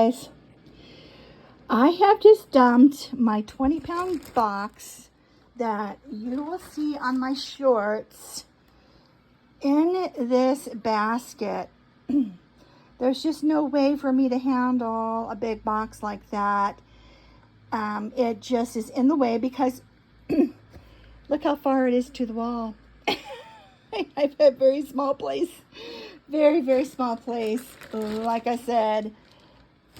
Guys, I have just dumped my 20-pound box that you will see on my shorts in this basket. There's just no way for me to handle a big box like that. It just is in the way because look how far it is to the wall. I've had a very small place. Very, very small place, like I said.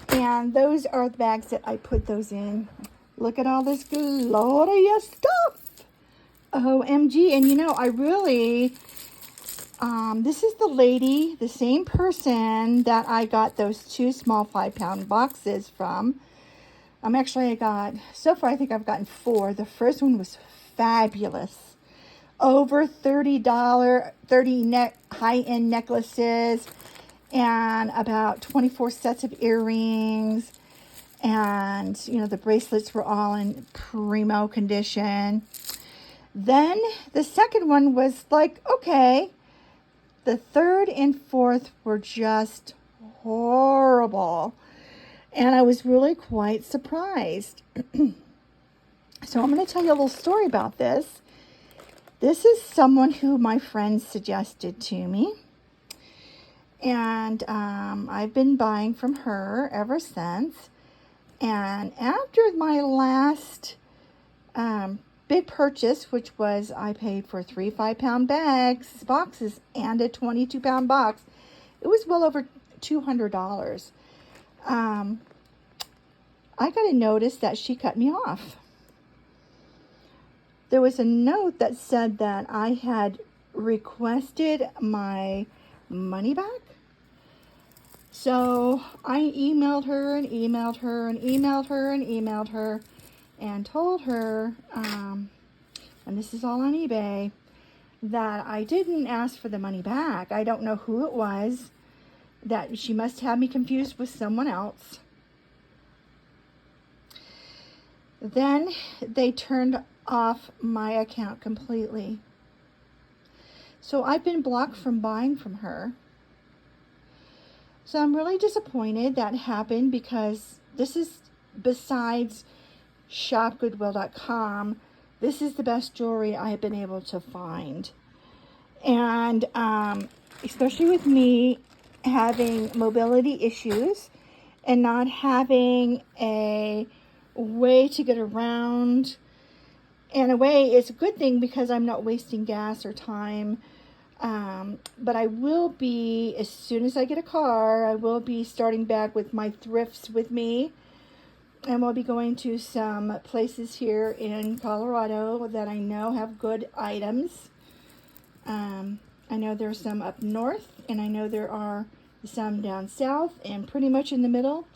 And those are the bags that I put those in. Look at all this glorious stuff. OMG. And you know, I really, this is the lady, the same person that I got those 2 small 5-pound boxes from. Actually, so far I think I've gotten 4. The first one was fabulous. Over $30 high-end necklaces and about 24 sets of earrings. And, you know, the bracelets were all in primo condition. Then the second one was like, okay. The third and fourth were just horrible. And I was really quite surprised. So I'm going to tell you a little story about this. This is someone who my friend suggested to me. And I've been buying from her ever since. And after my last big purchase, which was I paid for 3 5-pound boxes, and a 22-pound box, it was well over $200. I got a notice that she cut me off. There was a note that said that I had requested my money back. So I emailed her and emailed her and emailed her and emailed her and told her, and this is all on eBay, that I didn't ask for the money back. I don't know who it was, that she must have me confused with someone else. Then they turned off my account completely. So I've been blocked from buying from her. So I'm really disappointed that happened, because this is, besides shopgoodwill.com, this is the best jewelry I have been able to find. And especially with me having mobility issues and not having a way to get around. In a way, it's a good thing because I'm not wasting gas or time. But I will be, as soon as I get a car, I will be starting back with my thrifts with me. And we'll be going to some places here in Colorado that I know have good items. I know there's some up north, and I know there are some down south, and pretty much in the middle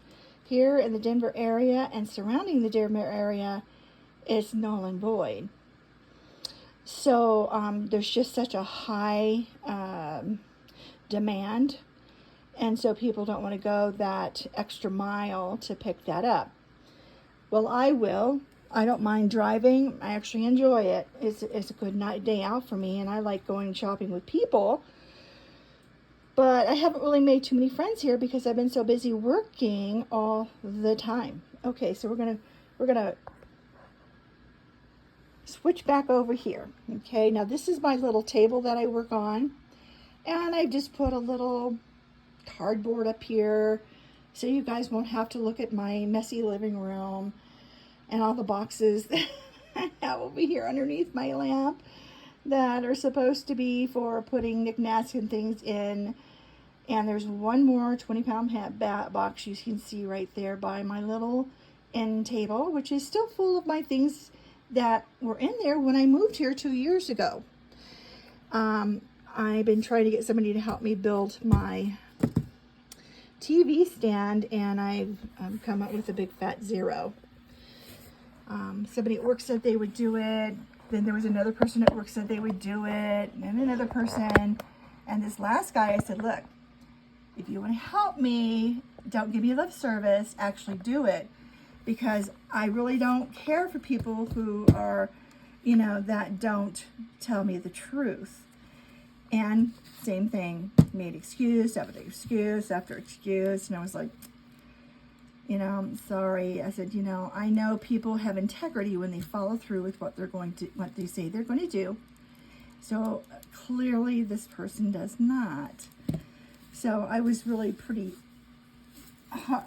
here in the Denver area and surrounding the Denver area is null and void. So there's just such a high demand, and so people don't want to go that extra mile to pick that up. Well, I will. I don't mind driving. I actually enjoy it. It's a good day out for me, and I like going shopping with people. But I haven't really made too many friends here because I've been so busy working all the time. Okay, so we're gonna switch back over here. Okay, now this is my little table that I work on, and I just put a little cardboard up here so you guys won't have to look at my messy living room and all the boxes that I have over here underneath my lamp that are supposed to be for putting knickknacks and things in. And there's one more 20-pound box you can see right there by my little end table, which is still full of my things that were in there when I moved here 2 years ago. I've been trying to get somebody to help me build my TV stand, and I've come up with a big fat zero. Somebody at work said they would do it. Then there was another person at work said they would do it, and another person. And this last guy, I said, look, if you want to help me, don't give me lip service, actually do it. Because I really don't care for people who are, you know, that don't tell me the truth. And same thing, made excuse after excuse after excuse. And I was like, You know, I'm sorry. I said, you know, I know people have integrity when they follow through with what what they say they're going to do. So clearly this person does not. So I was really pretty,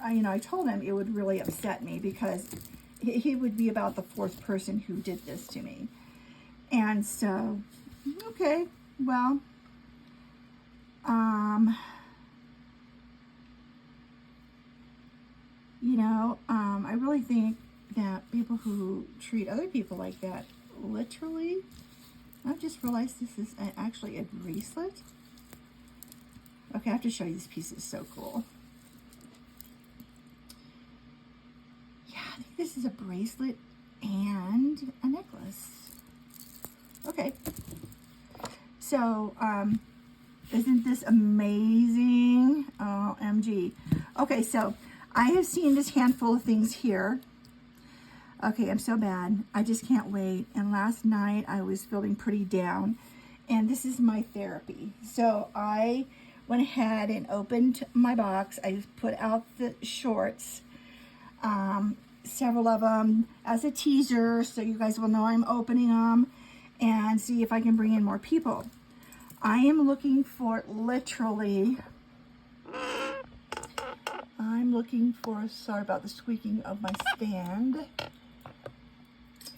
you know, I told him it would really upset me because he would be about the fourth person who did this to me. And so, okay, well, you know, I really think that people who treat other people like that, literally, I've just realized this is actually a bracelet. Okay, I have to show you this piece. It's so cool. Yeah, I think this is a bracelet and a necklace. Okay. So, isn't this amazing? OMG. Okay, so I have seen this handful of things here. Okay, I'm so bad. I just can't wait. And last night I was feeling pretty down. And this is my therapy. So I went ahead and opened my box. I put out the shorts, several of them as a teaser, so you guys will know I'm opening them and see if I can bring in more people. I am looking for literally, sorry about the squeaking of my stand,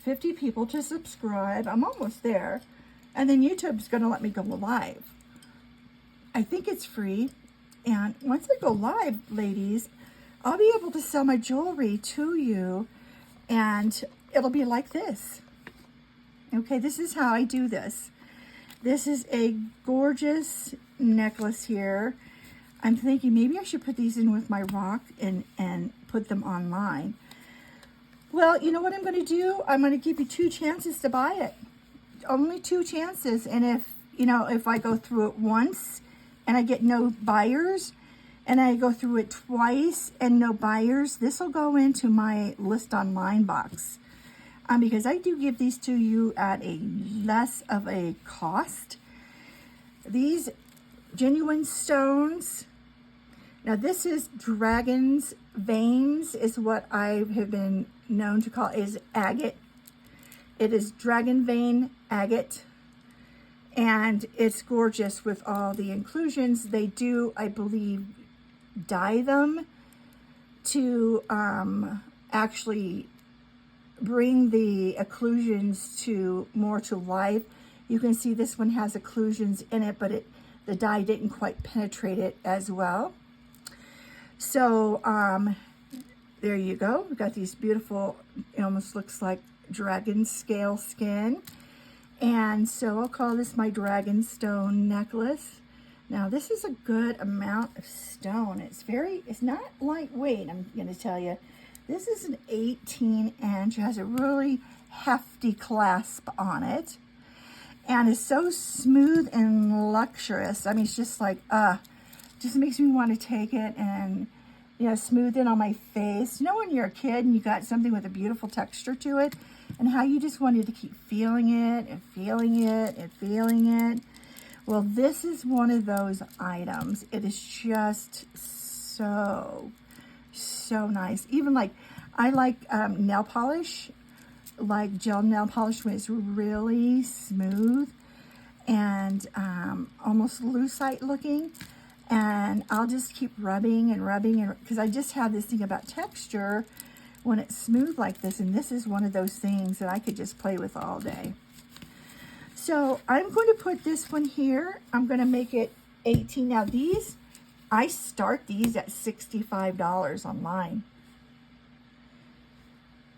50 people to subscribe. I'm almost there. And then YouTube's going to let me go live. I think it's free. And once I go live, ladies, I'll be able to sell my jewelry to you. And it'll be like this. Okay, this is how I do this. This is a gorgeous necklace here. I'm thinking maybe I should put these in with my rock and put them online. Well, you know what I'm going to do? I'm going to give you 2 chances to buy it. Only 2 chances. And if, you know, if I go through it once and I get no buyers, and I go through it twice and no buyers, this will go into my list online box. Because I do give these to you at a less of a cost. These genuine stones. Now this is dragon's veins is what I have been known to call is agate. It is dragon vein agate. And it's gorgeous with all the inclusions. They do, I believe, dye them to actually bring the occlusions to more to life. You can see this one has occlusions in it, but the dye didn't quite penetrate it as well. So there you go. We've got these beautiful, it almost looks like dragon scale skin. And so I'll call this my dragon stone necklace. Now this is a good amount of stone. It's not lightweight, I'm gonna tell you. This is an 18-inch. It has a really hefty clasp on it. And it's so smooth and luxurious. I mean, it's just like, just makes me want to take it and, you know, smooth it on my face. You know when you're a kid and you got something with a beautiful texture to it, and how you just wanted to keep feeling it and feeling it and feeling it? Well, this is one of those items. It is just so nice. Even like, I like nail polish, like gel nail polish when it's really smooth and almost lucite looking. And I'll just keep rubbing and rubbing, and because I just have this thing about texture when it's smooth like this, and this is one of those things that I could just play with all day. So I'm going to put this one here. I'm going to make it 18. Now these, I start these at $65 online.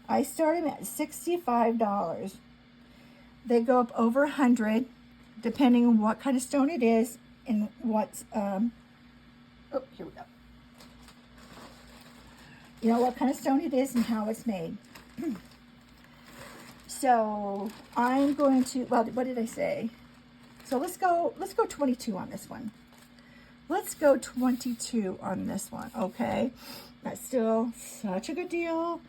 I start them at $65. They go up over 100, depending on what kind of stone it is and what's, oh, here we go. You know what kind of stone it is and how it's made. So I'm going to, well, what did I say? So let's go 22 on this one. Let's go 22 on this one, okay? That's still such a good deal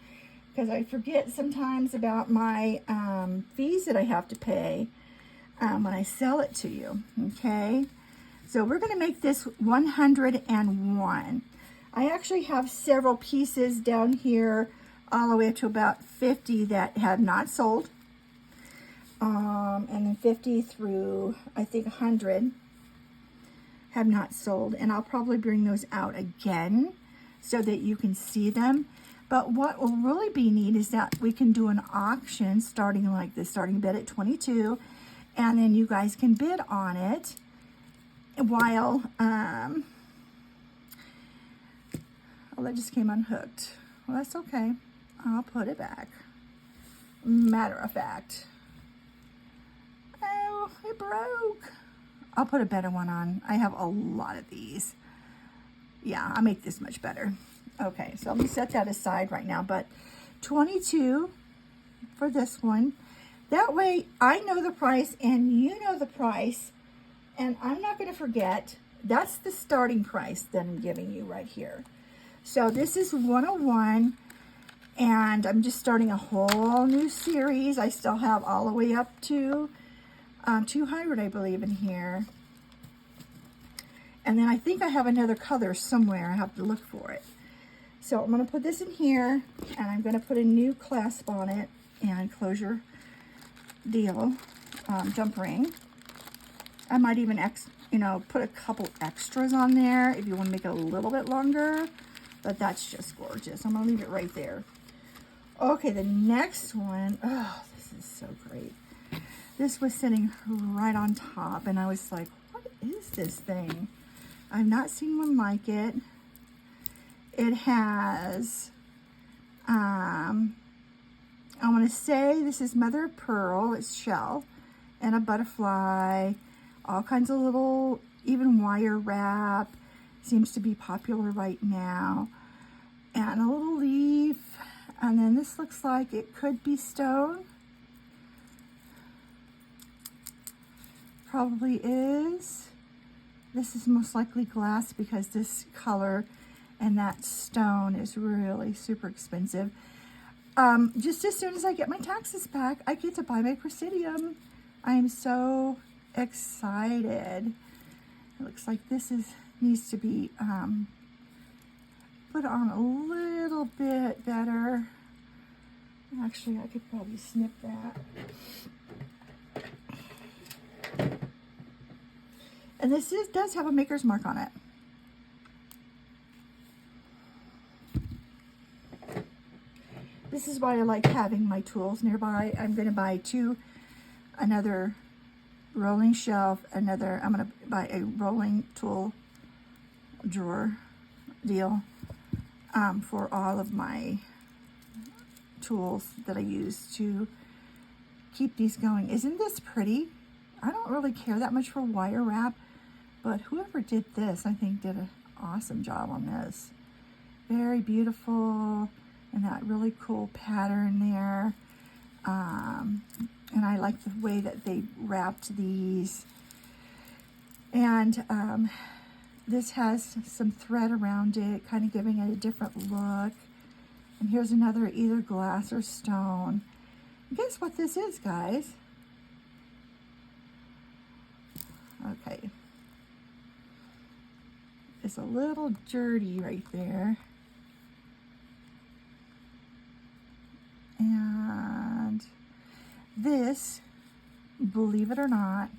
because I forget sometimes about my fees that I have to pay when I sell it to you, okay? So we're going to make this 101. I actually have several pieces down here, all the way up to about 50 that have not sold. And then 50 through, I think, 100 have not sold. And I'll probably bring those out again so that you can see them. But what will really be neat is that we can do an auction starting like this, starting bid at 22, and then you guys can bid on it while, oh, that just came unhooked. Well, that's okay. I'll put it back. Matter of fact. Oh, it broke. I'll put a better one on. I have a lot of these. Yeah, I'll make this much better. Okay, so I'm going to set that aside right now. But 22 for this one. That way I know the price and you know the price. And I'm not going to forget. That's the starting price that I'm giving you right here. So this is 101. And I'm just starting a whole new series. I still have all the way up to 200, I believe, in here. And then I think I have another color somewhere. I have to look for it. So I'm going to put this in here, and I'm going to put a new clasp on it and closure deal, jump ring. I might even, put a couple extras on there if you want to make it a little bit longer. But that's just gorgeous. I'm going to leave it right there. Okay, the next one. Oh, this is so great. This was sitting right on top, and I was like, what is this thing? I've not seen one like it. It has, I want to say this is mother of pearl, it's shell, and a butterfly, all kinds of little, even wire wrap, seems to be popular right now, and a little leaf, and then this looks like it could be stone. Probably is. This is most likely glass because this color and that stone is really super expensive. Just as soon as I get my taxes back, I get to buy my Presidium. I am so excited. It looks like this needs to be put on a little bit better. Actually, I could probably snip that. And this does have a maker's mark on it. This is why I like having my tools nearby. I'm going to buy another rolling shelf, I'm going to buy a rolling tool drawer deal for all of my tools that I use to keep these going. Isn't this pretty? I don't really care that much for wire wrap, but whoever did this, I think, did an awesome job on this. Very beautiful, and that really cool pattern there. And I like the way that they wrapped these. And this has some thread around it, kind of giving it a different look. And here's another, either glass or stone. Guess what this is, guys? Okay. It's a little dirty right there. And this, believe it or not,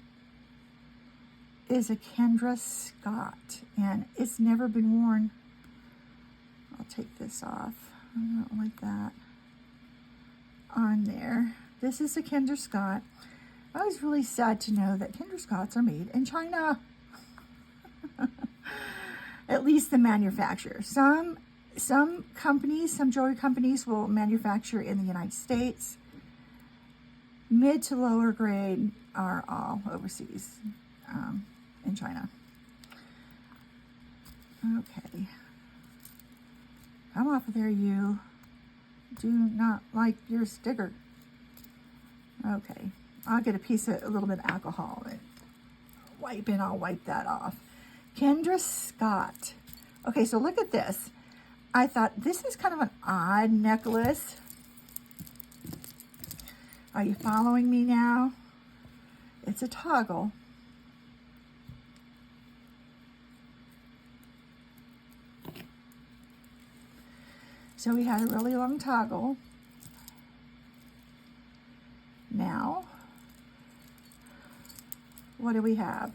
is a Kendra Scott, and it's never been worn. I'll take this off. I don't like that on there. This is a Kendra Scott. I was really sad to know that Kendra Scotts are made in China. At least the manufacturer. Some companies, some jewelry companies will manufacture in the United States. Mid to lower grade are all overseas in China. Okay. Come off of there, you. Do not like your sticker. Okay. I'll get a little bit of alcohol and I'll wipe that off. Kendra Scott. Okay, so look at this. I thought this is kind of an odd necklace. Are you following me now? It's a toggle. So we had a really long toggle. Now, what do we have?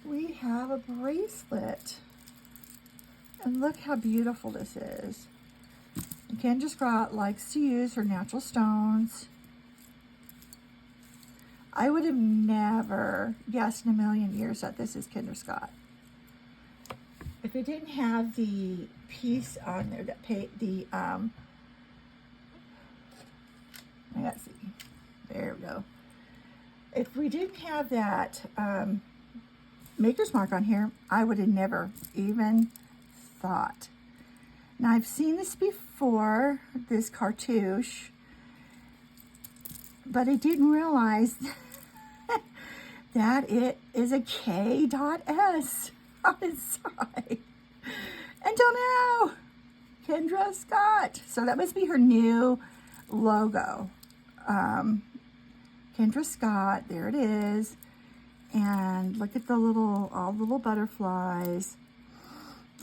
We have a bracelet. And look how beautiful this is. Kendra Scott likes to use her natural stones. I would have never guessed in a million years that this is Kendra Scott. If it didn't have the piece on there that let's see, there we go. If we didn't have that maker's mark on here, I would have never even thought. Now I've seen this before, this cartouche, but I didn't realize that it is a K.S on its side. Until now, Kendra Scott. So that must be her new logo. Kendra Scott, there it is. And look at the all the little butterflies.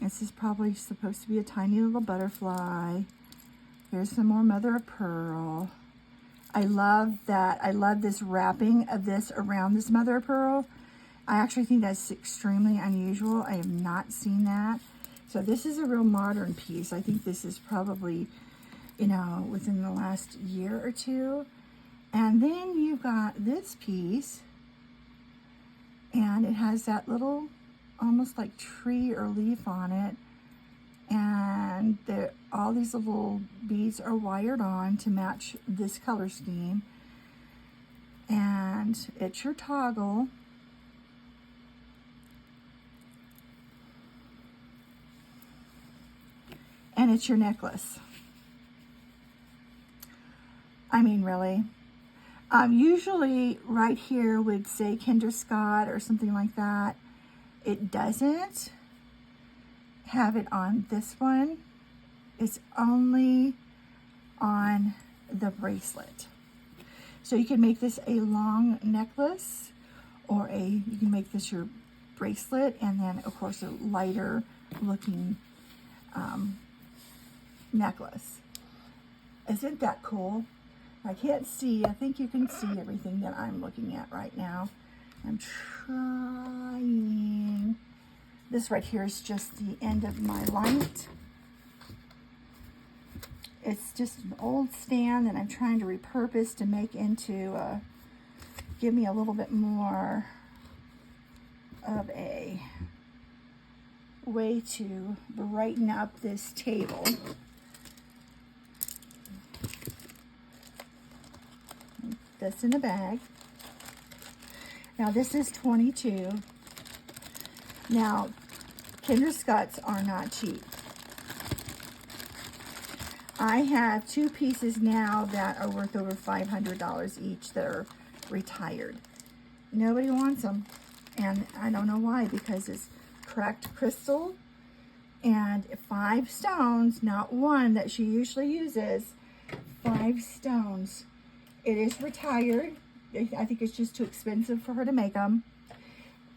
This is probably supposed to be a tiny little butterfly. Here's some more mother of pearl. I love that. I love this wrapping of this around this mother of pearl. I actually think that's extremely unusual. I have not seen that. So this is a real modern piece. I think this is probably, you know, within the last year or two. And then you've got this piece, and it has that little, almost like tree or leaf on it. And all these little beads are wired on to match this color scheme. And it's your toggle. And it's your necklace. I mean, really. Usually right here would say Kendra Scott or something like that. It doesn't have it on this one. It's only on the bracelet. So you can make this a long necklace, or you can make this your bracelet, and then of course a lighter looking necklace. Isn't that cool? I can't see. I think you can see everything that I'm looking at right now. I'm trying. This right here is just the end of my light. It's just an old stand that I'm trying to repurpose to make into give me a little bit more of a way to brighten up this table. This in a bag. Now this is 22. Now Kendra Scotts are not cheap. I have two pieces now that are worth over $500 each that are retired. Nobody wants them, and I don't know why, because it's cracked crystal and 5 stones, not one that she usually uses, 5 stones. It is retired. I think it's just too expensive for her to make them.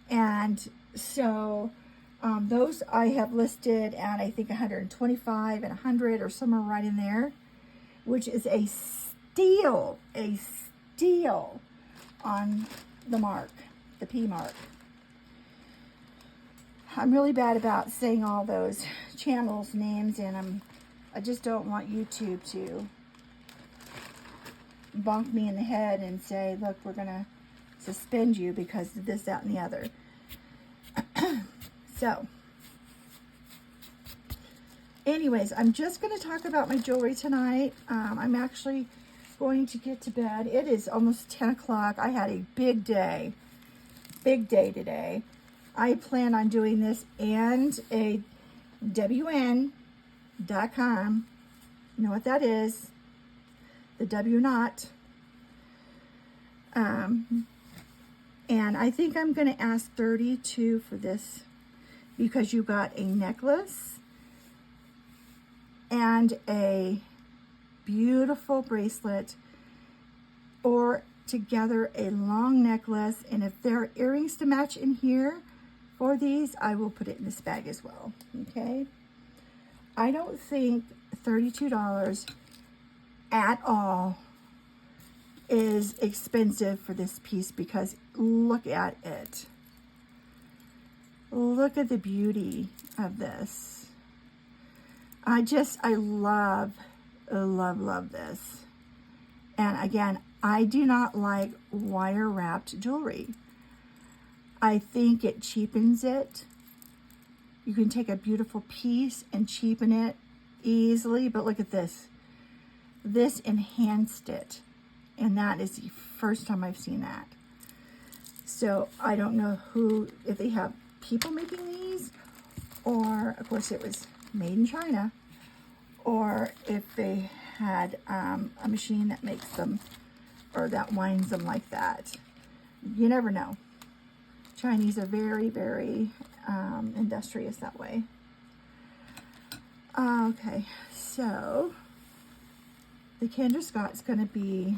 And so those I have listed at, I think, 125 and 100 or somewhere right in there, which is a steal on the mark, the P mark. I'm really bad about saying all those channels' names, and I just don't want YouTube to bonk me in the head and say, look, we're going to suspend you because of this, that, and the other. So, anyways, I'm just going to talk about my jewelry tonight. I'm actually going to get to bed. It is almost 10 o'clock. I had a big day today. I plan on doing this and a WN.com. You know what that is? The W knot. And I think I'm going to ask 32 for this, because you got a necklace and a beautiful bracelet, or together a long necklace. And if there are earrings to match in here for these, I will put it in this bag as well. Okay. I don't think $32 at all is expensive for this piece, because look at it. Look at the beauty of this. I love, love, love this. And again, I do not like wire wrapped jewelry. I think it cheapens it. You can take a beautiful piece and cheapen it easily, but look at this. This enhanced it, and that is the first time I've seen that. So I don't know if they have people making these, or of course it was made in China, or if they had a machine that makes them, or that winds them like that. You never know. Chinese are very, very industrious that way. Okay, so the Kinder Scott's going to be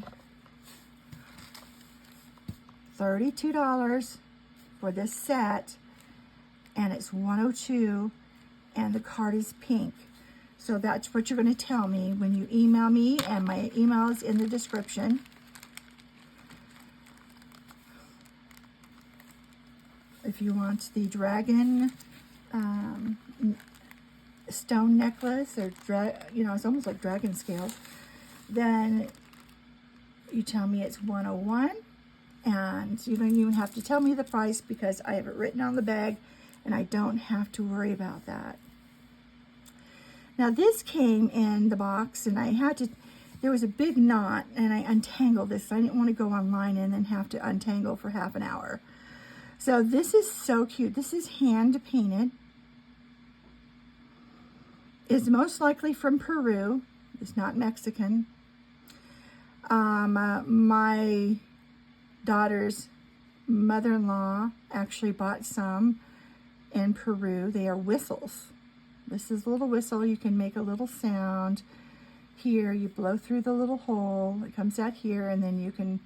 $32 for this set, and it's $102, and the card is pink. So that's what you're going to tell me when you email me, and my email is in the description. If you want the dragon stone necklace, or it's almost like dragon scales, then you tell me it's $101, and you don't even have to tell me the price, because I have it written on the bag and I don't have to worry about that. Now this came in the box, and there was a big knot, and I untangled this. I didn't want to go online and then have to untangle for half an hour. So this is so cute. This is hand painted. It's most likely from Peru. It's not Mexican. My daughter's mother-in-law actually bought some in Peru. They are whistles. This is a little whistle. You can make a little sound. Here, you blow through the little hole. It comes out here, and then you can,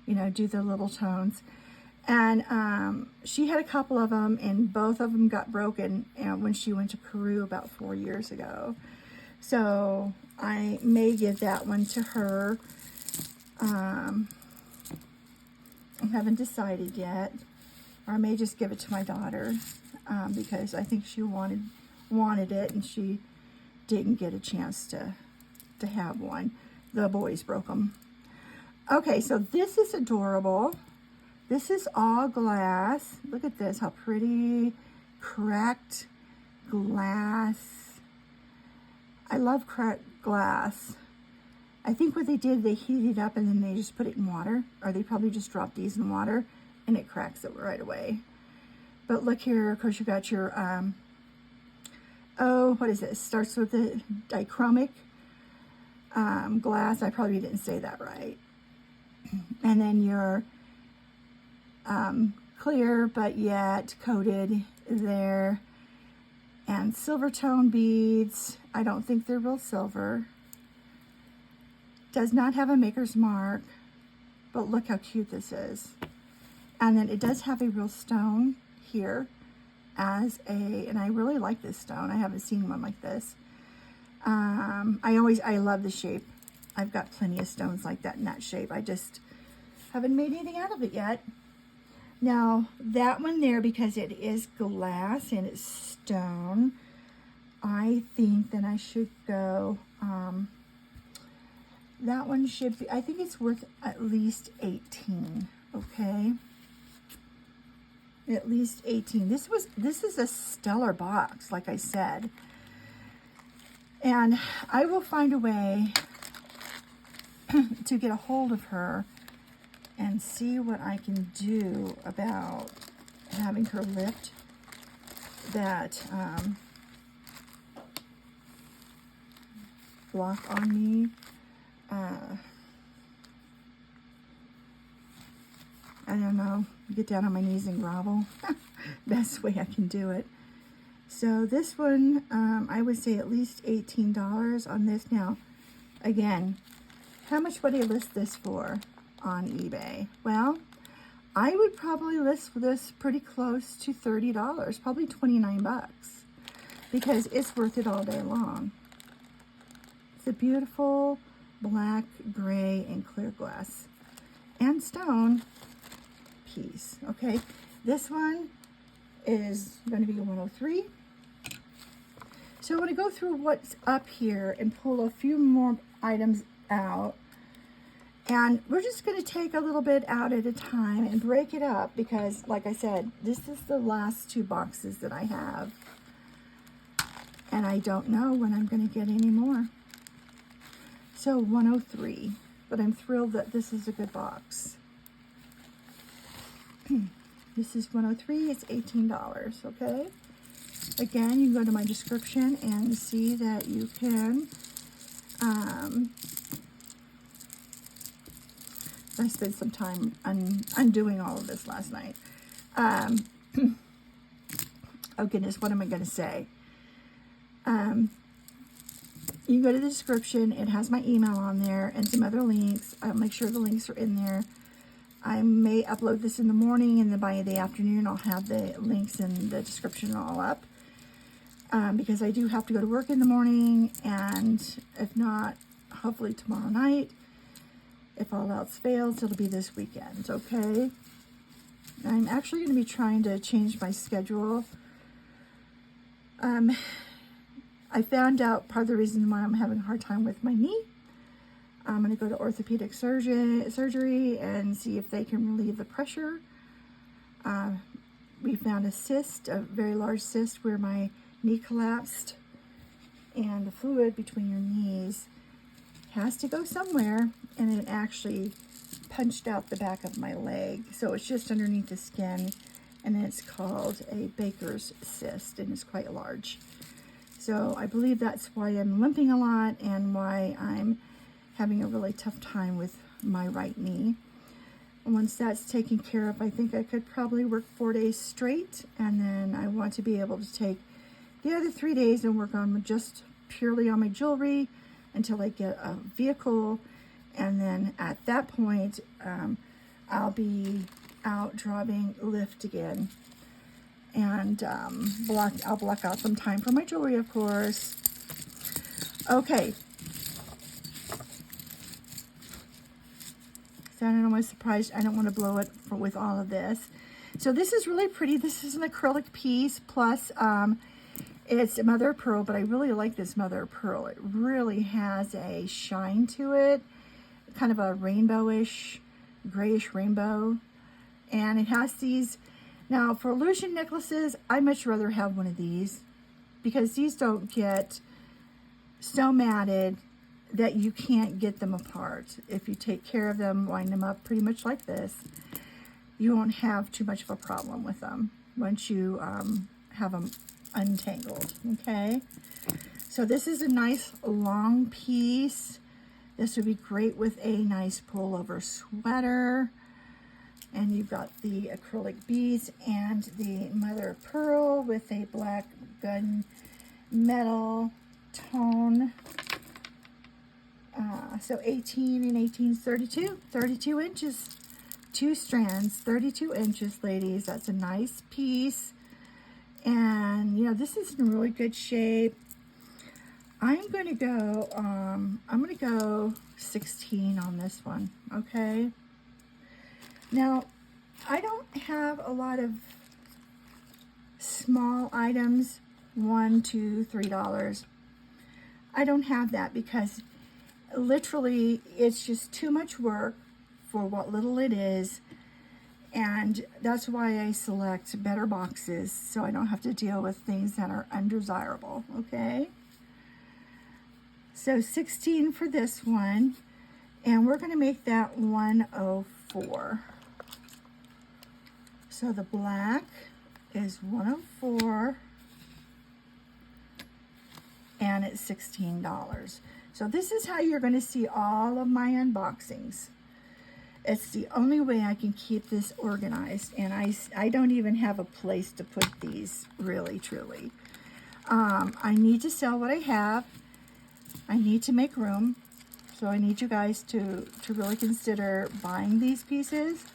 do the little tones. And she had a couple of them, and both of them got broken when she went to Peru about 4 years ago. So I may give that one to her. I haven't decided yet. Or I may just give it to my daughter, because I think she wanted it, and she didn't get a chance to have one. The boys broke them. Okay, so this is adorable. This is all glass. Look at this, how pretty. Cracked glass. I love cracked glass. I think what they did, they heated it up and then they just put it in water, or they probably just dropped these in water, and it cracks it right away. But look here, of course you got your, what is it? It starts with the dichromic glass. I probably didn't say that right. And then your clear but yet coated there, and silver tone beads. I don't think they're real silver. Does not have a maker's mark, but look how cute this is. And then it does have a real stone here and I really like this stone. I haven't seen one like this. I love the shape. I've got plenty of stones like that in that shape. I just haven't made anything out of it yet. Now, that one there, because it is glass and it's stone, I think that I should go, that one should be, I think it's worth at least 18, okay? At least 18. This is a stellar box, like I said. And I will find a way to get a hold of her and see what I can do about having her lift that block on me. I don't know, get down on my knees and grovel. Best way I can do it. So this one, I would say at least $18 on this. Now, again, how much would I list this for on eBay? Well, I would probably list this pretty close to $30, probably 29 bucks. because it's worth it all day long. It's a beautiful black, gray, and clear glass and stone piece. Okay, this one is going to be 103. So I'm going to go through what's up here and pull a few more items out. And we're just going to take a little bit out at a time and break it up because, like I said, this is the last 2 boxes that I have. And I don't know when I'm going to get any more. So 103. But I'm thrilled that this is a good box. This is 103. It's $18, okay? Again, you can go to my description and see that you can... I spent some time undoing all of this last night. Oh goodness, what am I going to say? You can go to the description. It has my email on there and some other links. I'll make sure the links are in there. I may upload this in the morning, and then by the afternoon I'll have the links and the description all up. Because I do have to go to work in the morning, and if not, hopefully tomorrow night. If all else fails, it'll be this weekend, okay? I'm actually going to be trying to change my schedule. I found out part of the reason why I'm having a hard time with my knee. I'm going to go to orthopedic surgery and see if they can relieve the pressure. We found a cyst, a very large cyst, where my knee collapsed, and the fluid between your knees has to go somewhere, and it actually punched out the back of my leg. So it's just underneath the skin, and it's called a Baker's cyst, and it's quite large. So I believe that's why I'm limping a lot and why I'm having a really tough time with my right knee. Once that's taken care of, I think I could probably work 4 days straight, and then I want to be able to take the other 3 days and work on just purely on my jewelry until I get a vehicle, and then at that point I'll be out driving Lyft again, and I'll block out some time for my jewelry, of course. Okay, so I don't know, I'm surprised. I don't want to blow it with all of this. So this is really pretty. This is an acrylic piece, plus it's a mother of pearl, but I really like this mother of pearl. It really has a shine to it, kind of a rainbowish, grayish rainbow. And it has these, now for illusion necklaces, I much rather have one of these because these don't get so matted that you can't get them apart. If you take care of them, wind them up pretty much like this, you won't have too much of a problem with them once you have them untangled, okay? So this is a nice long piece. This would be great with a nice pullover sweater. And you've got the acrylic beads and the mother of pearl with a black gun metal tone. So 18 and 18 is 32 inches. 2 strands, 32 inches, ladies. That's a nice piece. And, you know, this is in really good shape. I'm going to go 16 on this one, okay? Now, I don't have a lot of small items, $1, $2, $3. I don't have that because literally it's just too much work for what little it is. And that's why I select better boxes, so I don't have to deal with things that are undesirable, okay? So 16 for this one, and we're going to make that 104. So the black is 104, and it's $16. So this is how you're going to see all of my unboxings. It's the only way I can keep this organized, and I don't even have a place to put these, really, truly. I need to sell what I have. I need to make room, so I need you guys to really consider buying these pieces,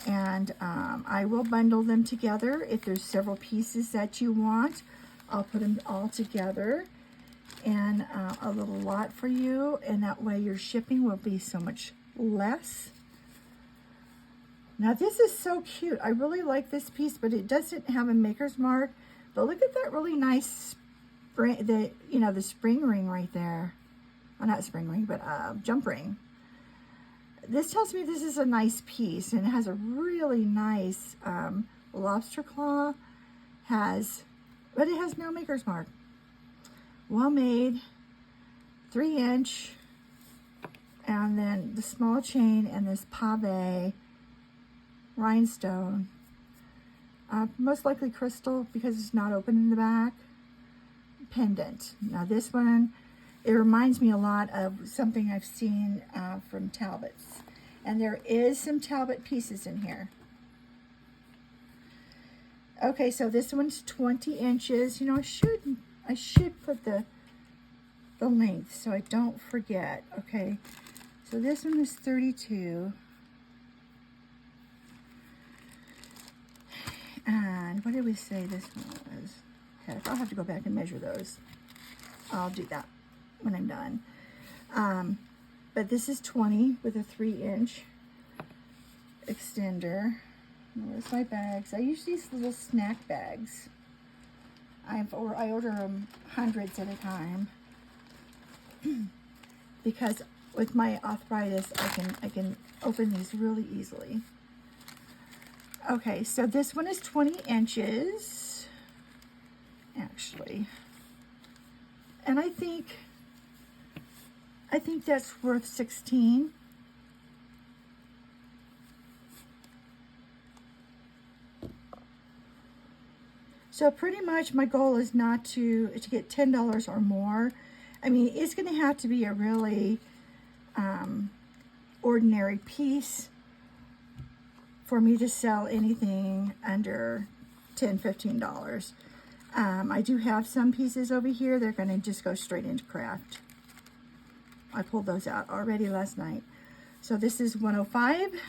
and I will bundle them together if there's several pieces that you want, I'll put them all together in a little lot for you, and that way your shipping will be so much less. Now this is so cute. I really like this piece, but it doesn't have a maker's mark. But look at that really nice spring, the spring ring right there. Well, not spring ring, but jump ring. This tells me this is a nice piece, and it has a really nice lobster claw. But it has no maker's mark. Well made, 3-inch, and then the small chain and this pave rhinestone. Most likely crystal because it's not open in the back. Pendant. Now this one, it reminds me a lot of something I've seen from Talbot's. And there is some Talbot pieces in here. Okay, so this one's 20 inches. You know, I should put the length so I don't forget. Okay, so this one is 32. And what did we say this one was? Heck, I'll have to go back and measure those. I'll do that when I'm done. But this is 20 with a 3-inch extender. Where's my bags? I use these little snack bags. I order them hundreds at a time because with my arthritis, I can open these really easily. Okay, so this one is 20 inches, actually, and I think that's worth 16. So pretty much my goal is not to get $10 or more. I mean, it's going to have to be a really ordinary piece for me to sell anything under $10, $15. I do have some pieces over here. They're going to just go straight into craft. I pulled those out already last night. So this is 105.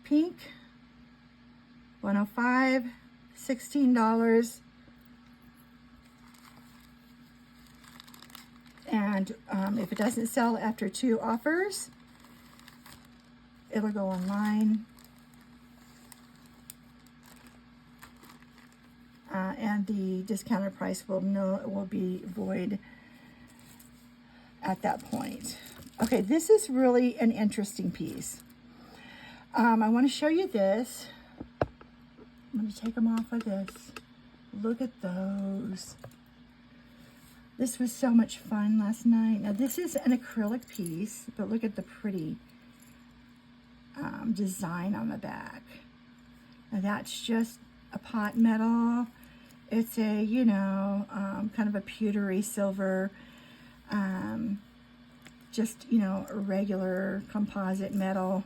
Pink. 105, $16. And if it doesn't sell after 2 offers, it'll go online. And the discounted price will be void at that point. Okay, this is really an interesting piece. I want to show you this. I'm going to take them off of this. Look at those. This was so much fun last night. Now this is an acrylic piece, but look at the pretty design on the back. Now that's just a pot metal. It's a, you know, kind of a pewtery silver, just, you know, a regular composite metal.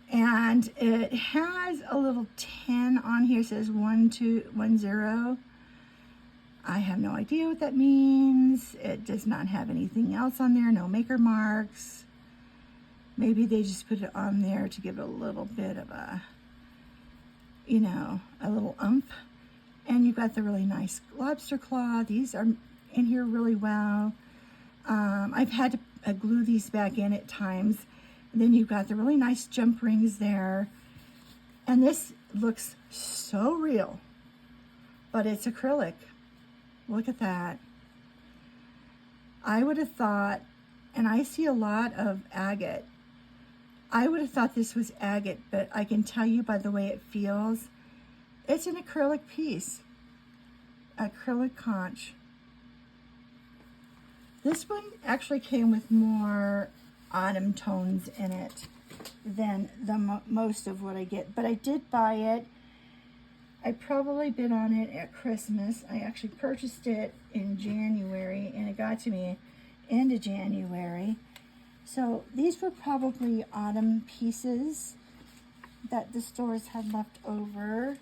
And it has a little 10 on here. It says 1210. I have no idea what that means. It does not have anything else on there. No maker marks. Maybe they just put it on there to give it a little bit of a, you know, a little oomph. And you've got the really nice lobster claw. These are in here really well. I've had to glue these back in at times. And then you've got the really nice jump rings there. And this looks so real, but it's acrylic. Look at that. I would have thought, and I see a lot of agate. I would have thought this was agate, but I can tell you by the way it feels, it's an acrylic piece. Acrylic conch. This one actually came with more autumn tones in it than the most of what I get, but I did buy it. I probably bid on it at Christmas. I actually purchased it in January, and it got to me end of January. So these were probably autumn pieces that the stores had left over,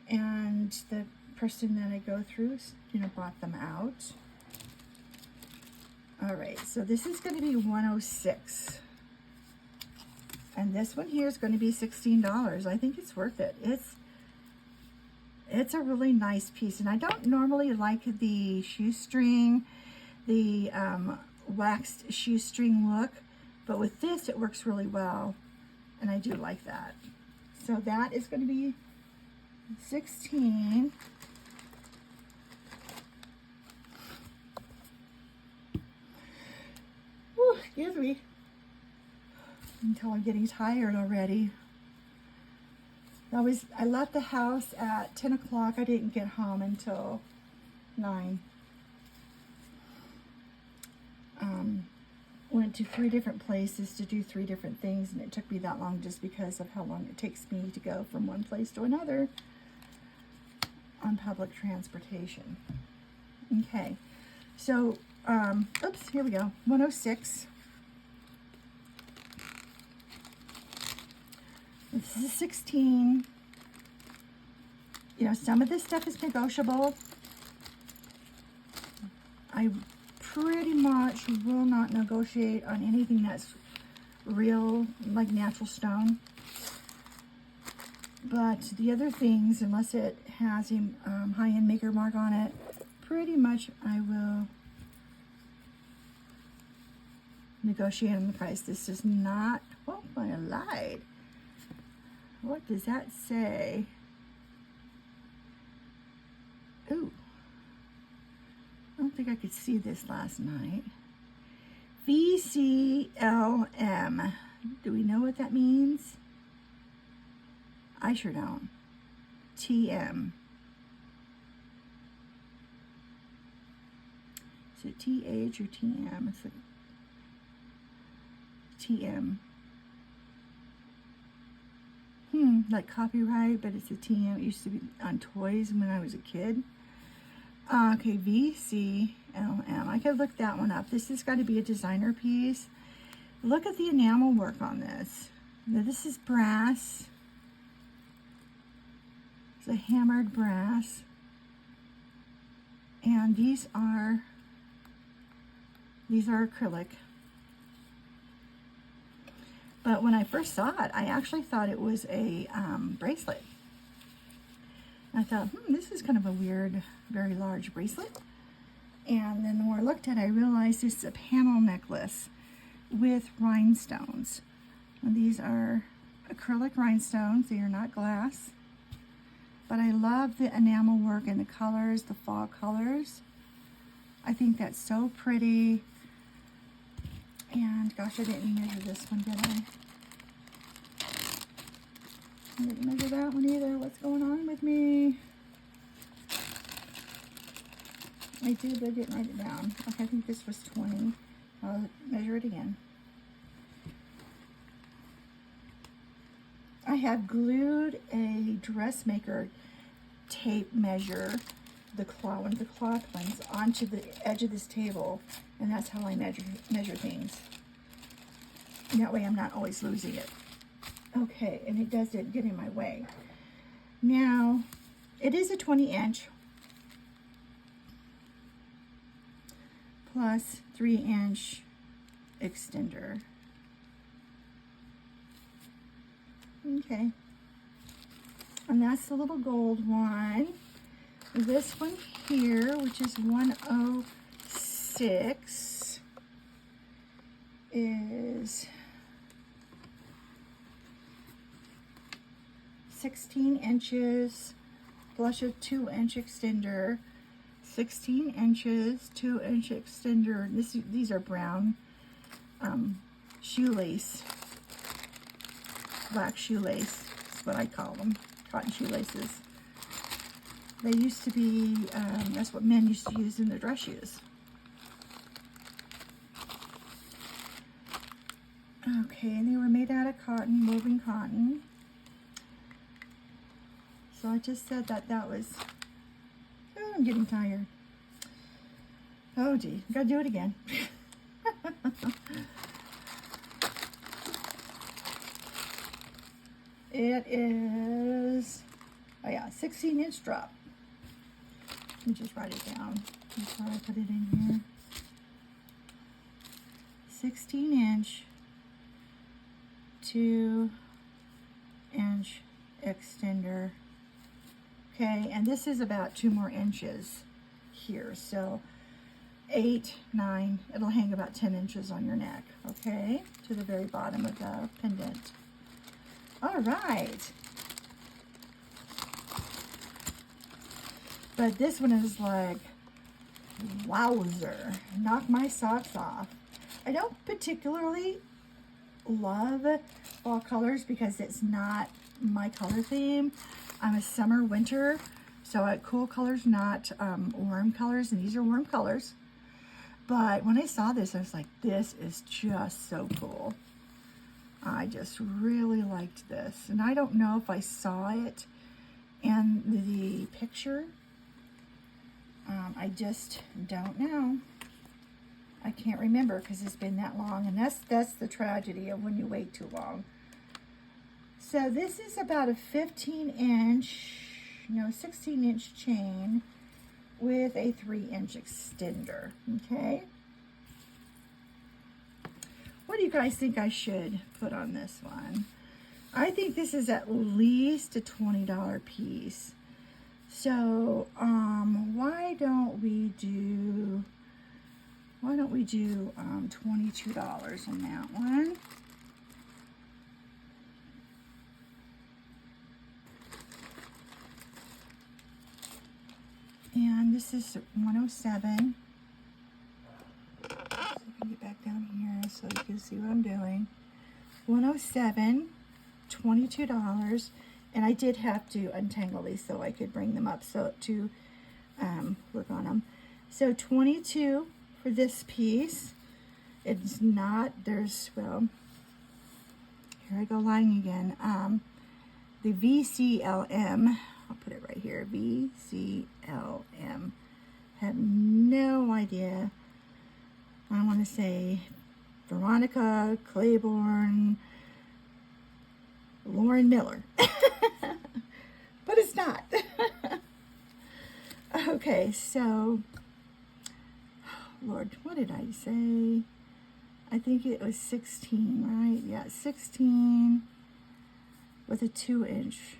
and the person that I go through, you know, bought them out. All right, so this is going to be 106. And this one here is going to be $16. I think it's worth it. it's a really nice piece, and I don't normally like the shoestring, the waxed shoestring look, but with this it works really well, and I do like that. So that is going to be 16. Whew, excuse me. Until I'm getting tired already. I left the house at 10 o'clock. I didn't get home until 9. Went to 3 different places to do 3 different things, and it took me that long just because of how long it takes me to go from one place to another on public transportation. Okay, so, oops, here we go, 106. This is 16. You know, some of this stuff is negotiable. I pretty much will not negotiate on anything that's real, like natural stone. But the other things, unless it has a high-end maker mark on it, pretty much I will negotiate on the price. This does not, oh, I lied. What does that say? Ooh. I don't think I could see this last night. VCLM. Do we know what that means? I sure don't. TM. Is it TH or TM? It's a TM. Like copyright, but it's a TM. It used to be on toys when I was a kid. Okay, VCLM. I could look that one up. This has got to be a designer piece. Look at the enamel work on this. Now, this is brass. It's a hammered brass. And these are acrylic. But when I first saw it, I actually thought it was a bracelet. I thought, this is kind of a weird, very large bracelet. And then the more I looked at it, I realized this is a panel necklace with rhinestones. And these are acrylic rhinestones. They are not glass. But I love the enamel work and the colors, the fall colors. I think that's so pretty. And gosh, I didn't measure this one, did I? I didn't measure that one either. What's going on with me? I did, but I didn't write it down. Okay, I think this was 20. I'll measure it again. I have glued a dressmaker tape measure, one of the cloth ones, onto the edge of this table, and that's how I measure things. And that way I'm not always losing it. Okay, and it doesn't get in my way. Now, it is a 20-inch plus 3-inch extender. Okay, and that's the little gold one. This one here, which is 106, is 16 inches plus a 2-inch extender. 16 inches, 2-inch extender. These are brown shoelace, black shoelace. That's what I call them, cotton shoelaces. They used to be, that's what men used to use in their dress shoes. Okay, and they were made out of cotton, woven cotton. So I just said that was, oh, I'm getting tired. Oh gee, gotta do it again. It is, oh yeah, 16-inch drop. Let me just write it down before I put it in here. 16-inch, 2-inch extender. Okay, and this is about 2 more inches here. So 8, 9, it'll hang about 10 inches on your neck, okay, to the very bottom of the pendant. All right. But this one is like, wowzer, knock my socks off. I don't particularly love fall colors because it's not my color theme. I'm a summer winter, so I cool colors, not warm colors, and these are warm colors. But when I saw this, I was like, this is just so cool. I just really liked this, and I don't know if I saw it in the picture. I just don't know. I can't remember because it's been that long, and that's the tragedy of when you wait too long. So this is about a 16-inch chain with a 3-inch extender, okay? What do you guys think I should put on this one? I think this is at least a $20 piece. So, why don't we do $22 on that one? And this is 107. So I can get back down here so you can see what I'm doing. 107, $22. And I did have to untangle these so I could bring them up so to look on them. So 22 for this piece. It's not, well, here I go lying again. The VCLM, I'll put it right here, VCLM. Have no idea. I want to say Veronica Claiborne, Lauren Miller. But it's not. Okay, so, Lord, what did I say? I think it was 16, right? Yeah, 16 with a 2-inch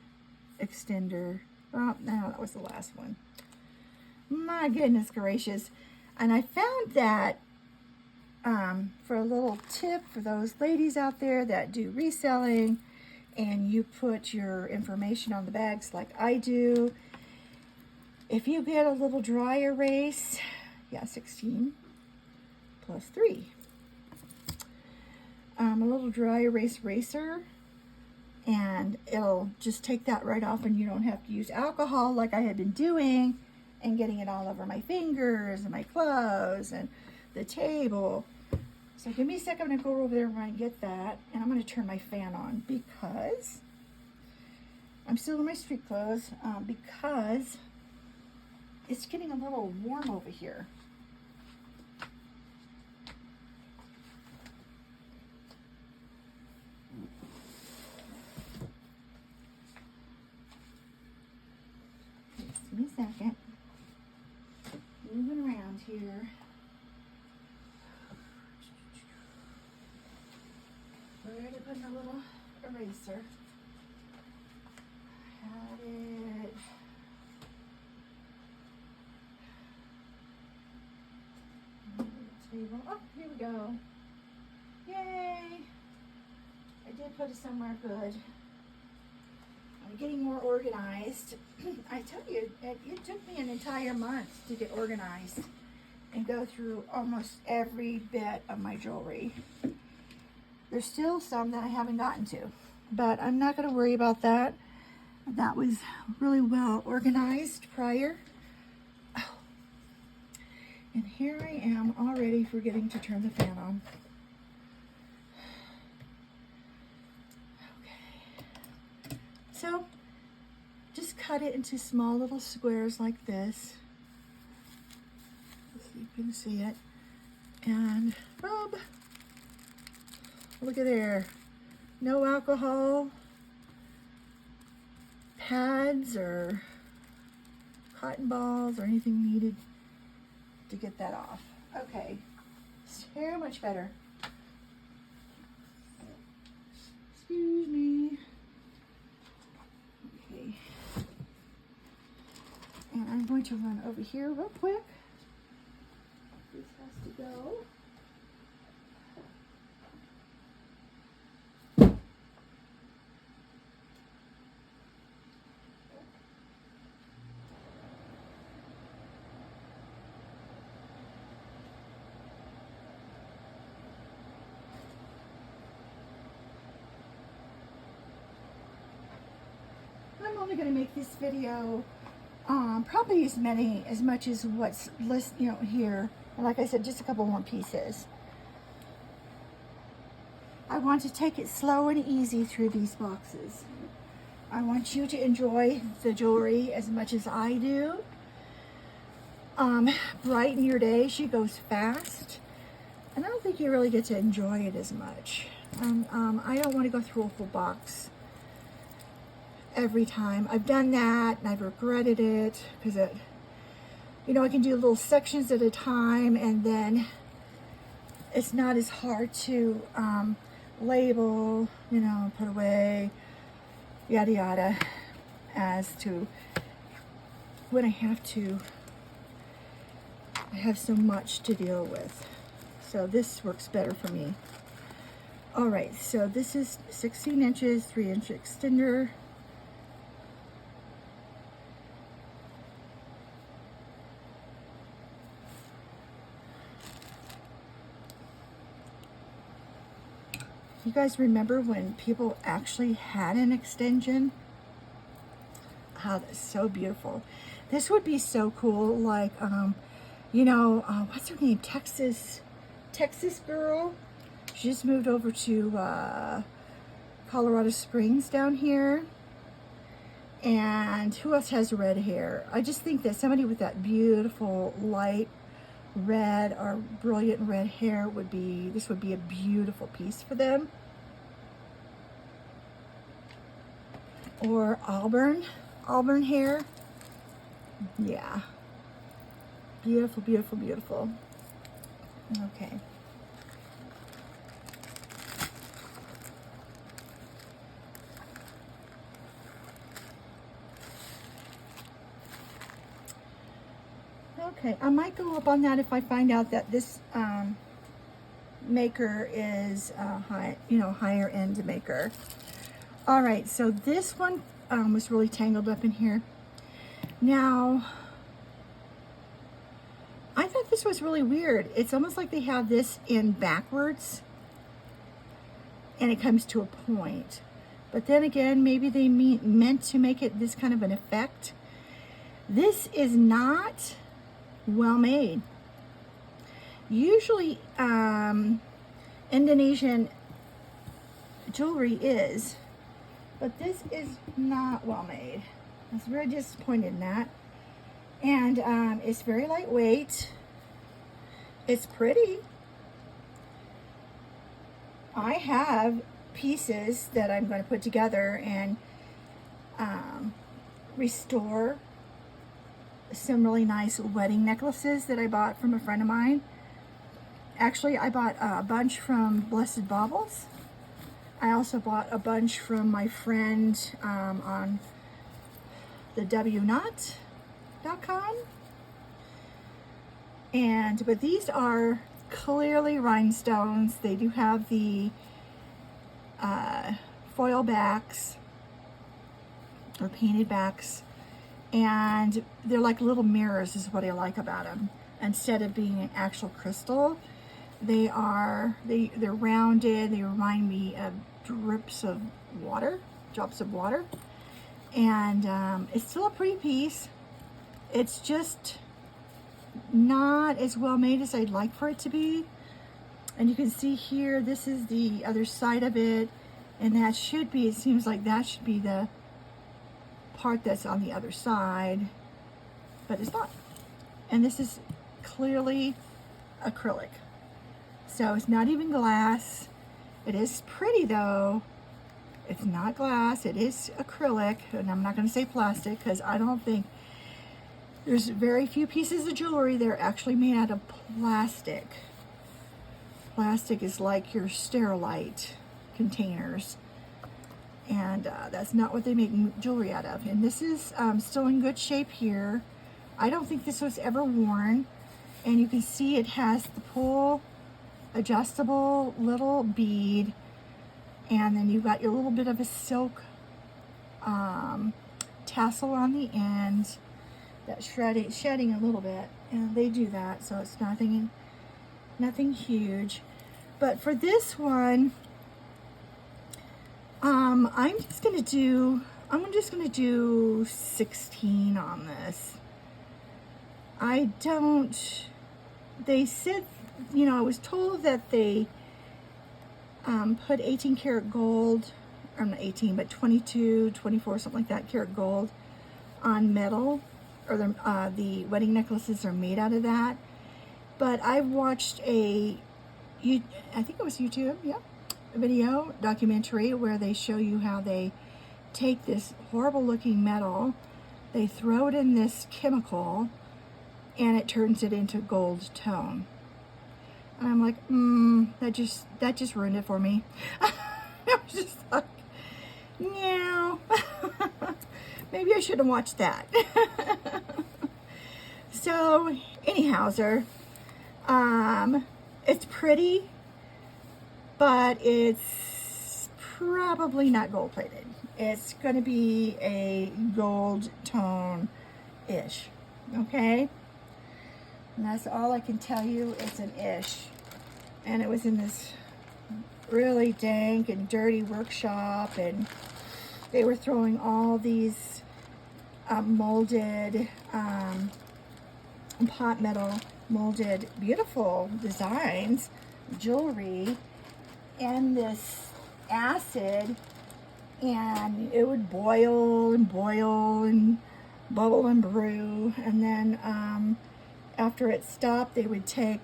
extender. Oh, no, that was the last one. My goodness gracious. And I found that for a little tip for those ladies out there that do reselling, and you put your information on the bags like I do. If you get a little dry erase, yeah, 16 plus 3. A little dry erase eraser, and it'll just take that right off, and you don't have to use alcohol like I had been doing and getting it all over my fingers and my clothes and the table. So give me a second, I'm going to go over there and get that, and I'm going to turn my fan on because I'm still in my street clothes, because it's getting a little warm over here. Give me a second. Moving around here. Where did I put my little eraser? Had it. Table. Oh, here we go. Yay! I did put it somewhere good. I'm getting more organized. I tell you, it took me an entire month to get organized and go through almost every bit of my jewelry. There's still some that I haven't gotten to, but I'm not going to worry about that. That was really well organized prior. Oh. And here I am already forgetting to turn the fan on. Okay. So just cut it into small little squares like this. So you can see it. And rub. Look at there. No alcohol, pads or cotton balls or anything needed to get that off. Okay, so much better. Excuse me. Okay. And I'm going to run over here real quick. This has to go. I'm only going to make this video probably as much as what's list, here. And like I said, just a couple more pieces. I want to take it slow and easy through these boxes. I want you to enjoy the jewelry as much as I do. Brighten your day. She goes fast. And I don't think you really get to enjoy it as much. I don't want to go through a whole box every time. I've done that and I've regretted it because I can do little sections at a time, and then it's not as hard to label, put away, yada yada, as to when I have so much to deal with. So this works better for me. All right, so this is 16 inches, 3-inch extender. You guys remember when people actually had an extension? Oh, that's so beautiful. This would be so cool, like, what's her name? Texas girl. She just moved over to Colorado Springs down here. And who else has red hair? I just think that somebody with that beautiful light red or brilliant red hair this would be a beautiful piece for them. Or auburn hair. Yeah. Beautiful, beautiful, beautiful. Okay. Okay, I might go up on that if I find out that this maker is higher end maker. All right, so this one was really tangled up in here. Now, I thought this was really weird. It's almost like they have this in backwards and it comes to a point. But then again, maybe they meant to make it this kind of an effect. This is not well made. Usually Indonesian jewelry is, but this is not well made. I was very disappointed in that. And it's very lightweight. It's pretty. I have pieces that I'm going to put together and restore some really nice wedding necklaces that I bought from a friend of mine. Actually, I bought a bunch from Blessed Baubles. I also bought a bunch from my friend on the wknot.com. But these are clearly rhinestones. They do have the foil backs or painted backs, and they're like little mirrors is what I like about them. Instead of being an actual crystal, they're rounded. They remind me of drops of water, and it's still a pretty piece. It's just not as well made as I'd like for it to be. And you can see here, this is the other side of it, and that should be, it seems like that should be the part that's on the other side, but it's not. And this is clearly acrylic, so it's not even glass. It is pretty though. It's not glass, it is acrylic, and I'm not going to say plastic because I don't think, there's very few pieces of jewelry that are actually made out of plastic. Plastic is like your Sterilite containers, and that's not what they make jewelry out of. And this is still in good shape here. I don't think this was ever worn. And you can see it has the pull adjustable little bead, and then you've got your little bit of a silk tassel on the end that's shedding a little bit, and they do that, so it's nothing huge. But for this one, I'm just gonna do 16 on this. They said, you know, I was told that they put 18 karat gold, or not 18, but 22, 24, something like that, karat gold on metal, or the wedding necklaces are made out of that. But I've watched I think it was YouTube, yeah, a video, documentary, where they show you how they take this horrible looking metal, they throw it in this chemical, and it turns it into gold tone. And I'm like, that just ruined it for me. I was just like, no, maybe I should have watched that. So, anyhowser, it's pretty, but it's probably not gold plated. It's going to be a gold tone-ish, okay? And that's all I can tell you. It's an ish. And it was in this really dank and dirty workshop, and they were throwing all these molded pot metal molded beautiful designs, jewelry, and this acid, and it would boil and boil and bubble and brew, and then after it stopped, they would take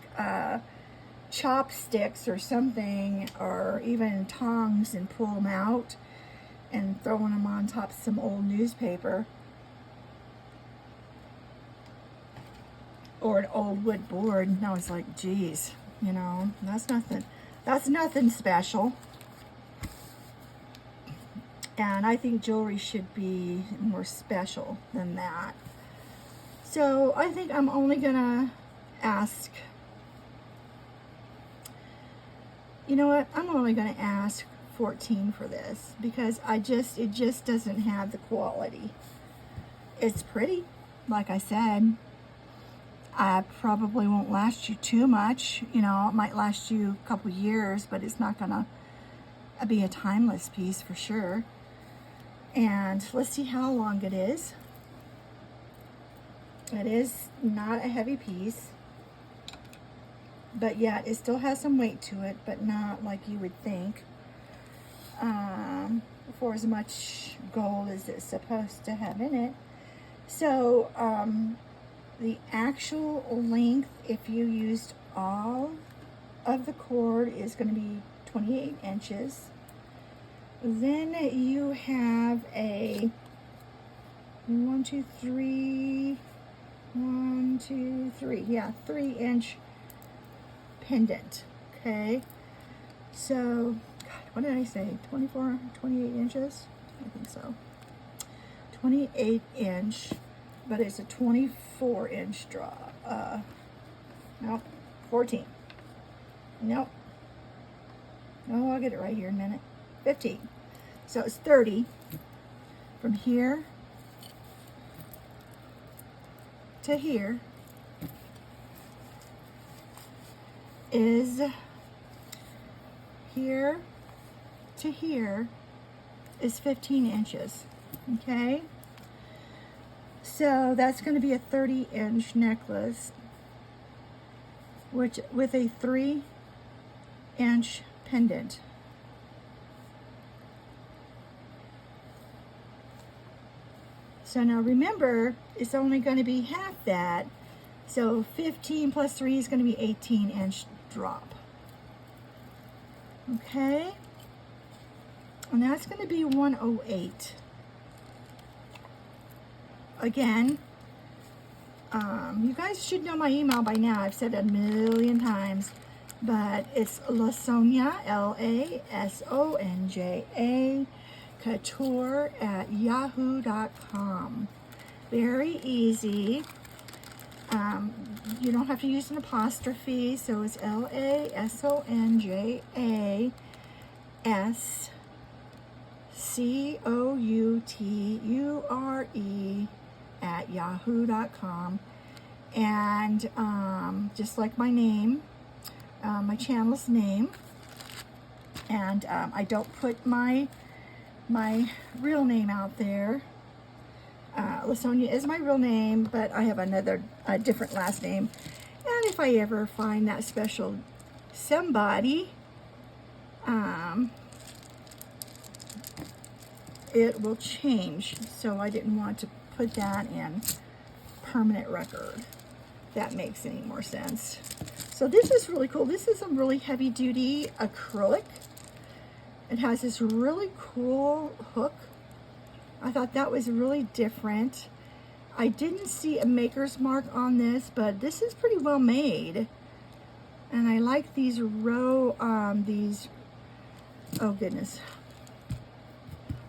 chopsticks or something, or even tongs, and pull them out and throwing them on top of some old newspaper or an old wood board. And I was like, geez, you know, that's nothing special. And I think jewelry should be more special than that. So I think I'm only gonna ask, you know what, I'm only gonna ask 14 for this, because it just doesn't have the quality. It's pretty, like I said. I probably won't last you too much. You know, it might last you a couple years, but it's not gonna be a timeless piece for sure. And let's see how long it is. It is not a heavy piece, but yet it still has some weight to it, but not like you would think, for as much gold as it's supposed to have in it. So the actual length, if you used all of the cord, is going to be 28 inches. Then you have a 3-inch pendant. Okay, so God, what did I say, 28 inches? I think so. 28 inch, but it's a 24-inch drop. Nope, 14. Nope. Oh, I'll get it right here in a minute. 15. So it's 30 from here to here is here to here is 15 inches. Okay, so that's going to be a 30-inch necklace, which with a 3-inch pendant. So now remember, it's only going to be half that. So 15 plus 3 is going to be 18-inch drop. Okay? And that's going to be 108. Again, you guys should know my email by now. I've said it a million times. But it's Lasonja, Lasonja, couture at yahoo.com. Very easy. You don't have to use an apostrophe, so it's LASONJASCOUTURE and just like my name, my channel's name. And I don't put my real name out there. LaSonia is my real name, but I have a different last name. And if I ever find that special somebody, it will change. So I didn't want to put that in permanent record. That makes any more sense. So this is really cool. This is a really heavy duty acrylic. It has this really cool hook. I thought that was really different. I didn't see a maker's mark on this, but this is pretty well made. And I like these oh goodness,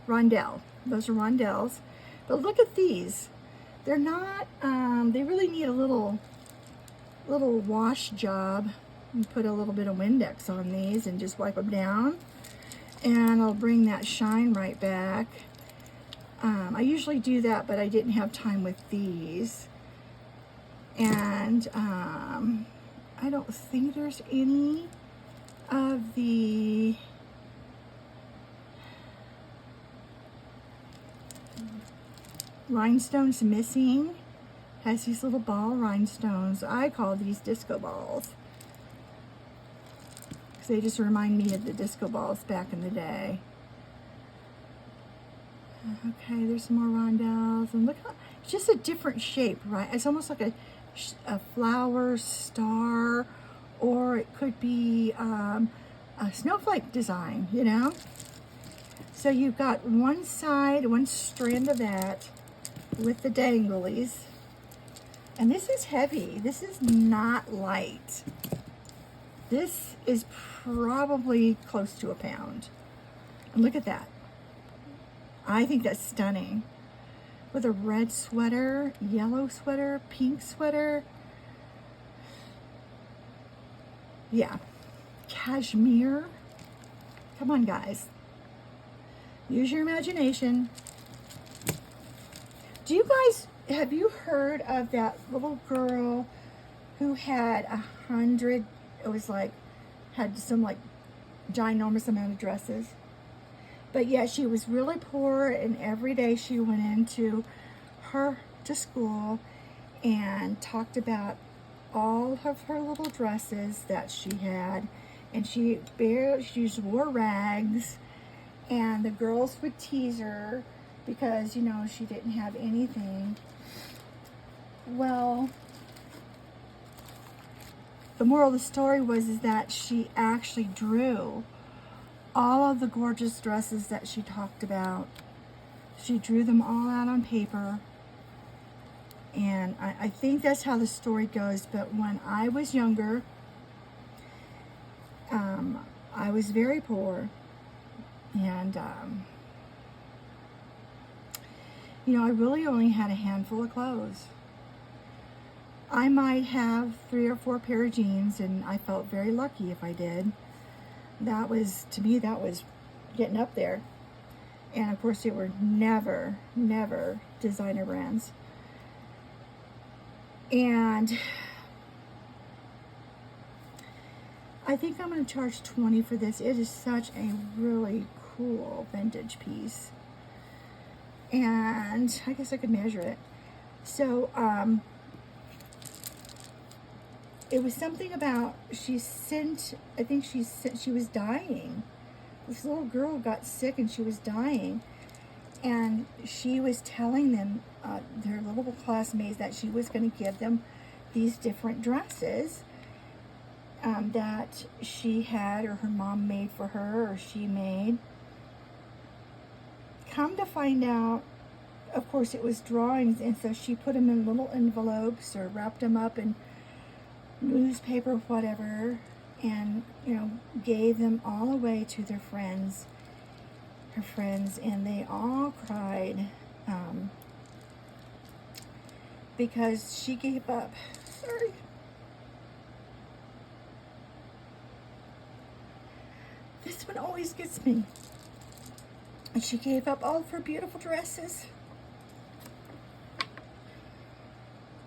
rondelle. Those are rondelles. But look at these. They're not, they really need a little wash job. You put a little bit of Windex on these and just wipe them down. And I'll bring that shine right back. I usually do that, but I didn't have time with these. And I don't think there's any of the rhinestones missing. Has these little ball rhinestones. I call these disco balls. They just remind me of the disco balls back in the day. Okay, there's some more rondelles, and look how it's just a different shape, right? It's almost like a flower star, or it could be a snowflake design, you know? So you've got one side, one strand of that with the danglies, and this is heavy. This is not light. This is probably close to a pound. And look at that. I think that's stunning. With a red sweater, yellow sweater, pink sweater. Yeah. Cashmere. Come on, guys. Use your imagination. Have you heard of that little girl who had 100, it was like, had some like ginormous amount of dresses? But yeah, she was really poor, and every day she went into to school and talked about all of her little dresses that she had, and she just wore rags, and the girls would tease her because, you know, she didn't have anything. Well, the moral of the story is that she actually drew all of the gorgeous dresses that she talked about. She drew them all out on paper. And I think that's how the story goes. But when I was younger, I was very poor. And, you know, I really only had a handful of clothes. I might have 3 or 4 pair of jeans, and I felt very lucky if I did. That was, to me, that was getting up there. And of course, they were never designer brands. And I think I'm going to charge $20 for this. It is such a really cool vintage piece. And I guess I could measure it. So, it was something about, she was dying. This little girl got sick and she was dying. And she was telling them, their little classmates, that she was going to give them these different dresses that she had, or her mom made for her, or she made. Come to find out, of course, it was drawings, and so she put them in little envelopes or wrapped them up in newspaper, whatever, and, you know, gave them all away to their friends, her friends, and they all cried. because she gave up. Sorry. This one always gets me. And she gave up all of her beautiful dresses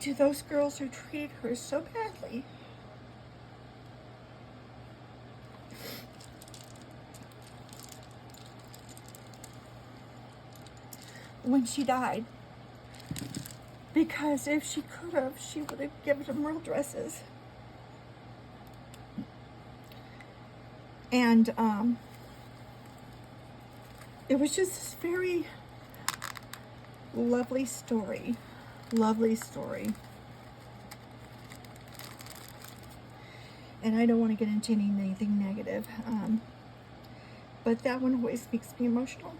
to those girls who treated her so badly. When she died. Because if she could have, she would have given them real dresses. And it was just this very lovely story. Lovely story. And I don't want to get into anything negative. But that one always makes me emotional.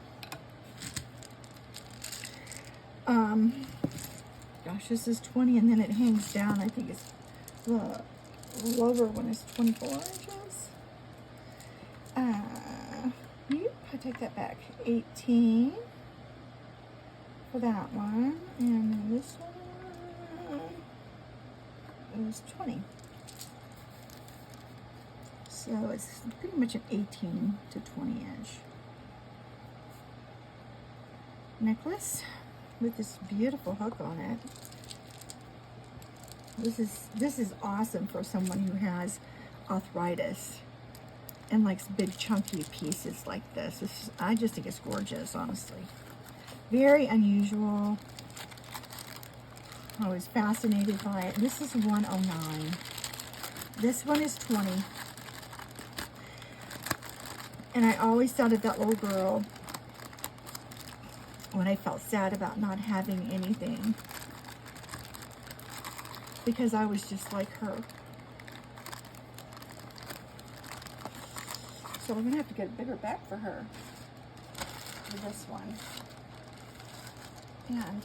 Gosh, this is 20 and then it hangs down. I think it's the lower one is 24 inches. I take that back. 18 for that one. And then this one is 20. So it's pretty much an 18 to 20 inch necklace with this beautiful hook on it. This is awesome for someone who has arthritis and likes big chunky pieces like this. I just think it's gorgeous, honestly. Very unusual. I was fascinated by it. This is 109. This one is 20. And I always thought of that little girl when I felt sad about not having anything, because I was just like her. So we're gonna have to get a bigger bag for her, for this one. And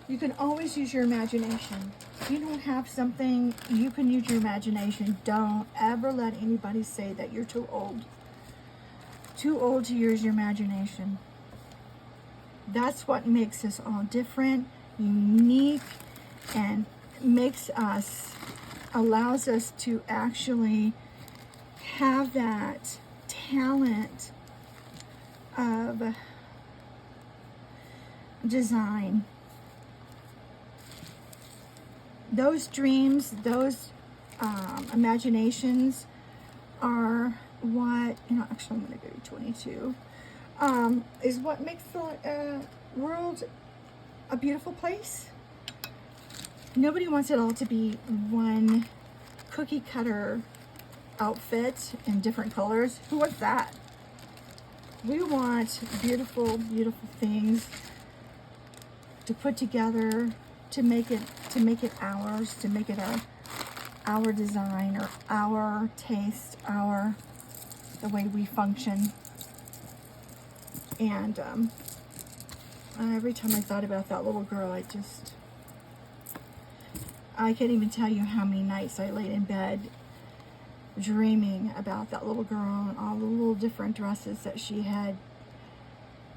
you can always use your imagination. If you don't have something, you can use your imagination. Don't ever let anybody say that you're too old. Too old to use your imagination. That's what makes us all different, unique, and allows us to actually have that talent of design. Those dreams, those imaginations are what, actually I'm going to go to 22, is what makes the world a beautiful place. Nobody wants it all to be one cookie cutter outfit in different colors. Who wants that? We want beautiful, beautiful things to put together, to make it ours, to make it our design or our taste, the way we function. And every time I thought about that little girl, I can't even tell you how many nights I laid in bed dreaming about that little girl and all the little different dresses that she had,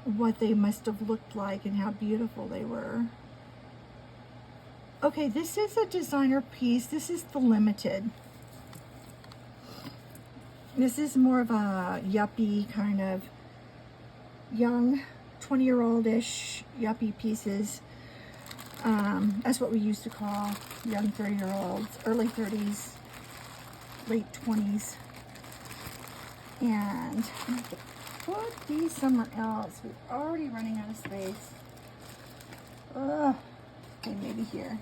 what they must have looked like and how beautiful they were. Okay, this is a designer piece. This is the limited. This is more of a yuppie kind of young 20-year-old-ish yuppie pieces. That's what we used to call young 30-year-olds, early 30s, late 20s. And I have to put these somewhere else. We're already running out of space. Okay, maybe here.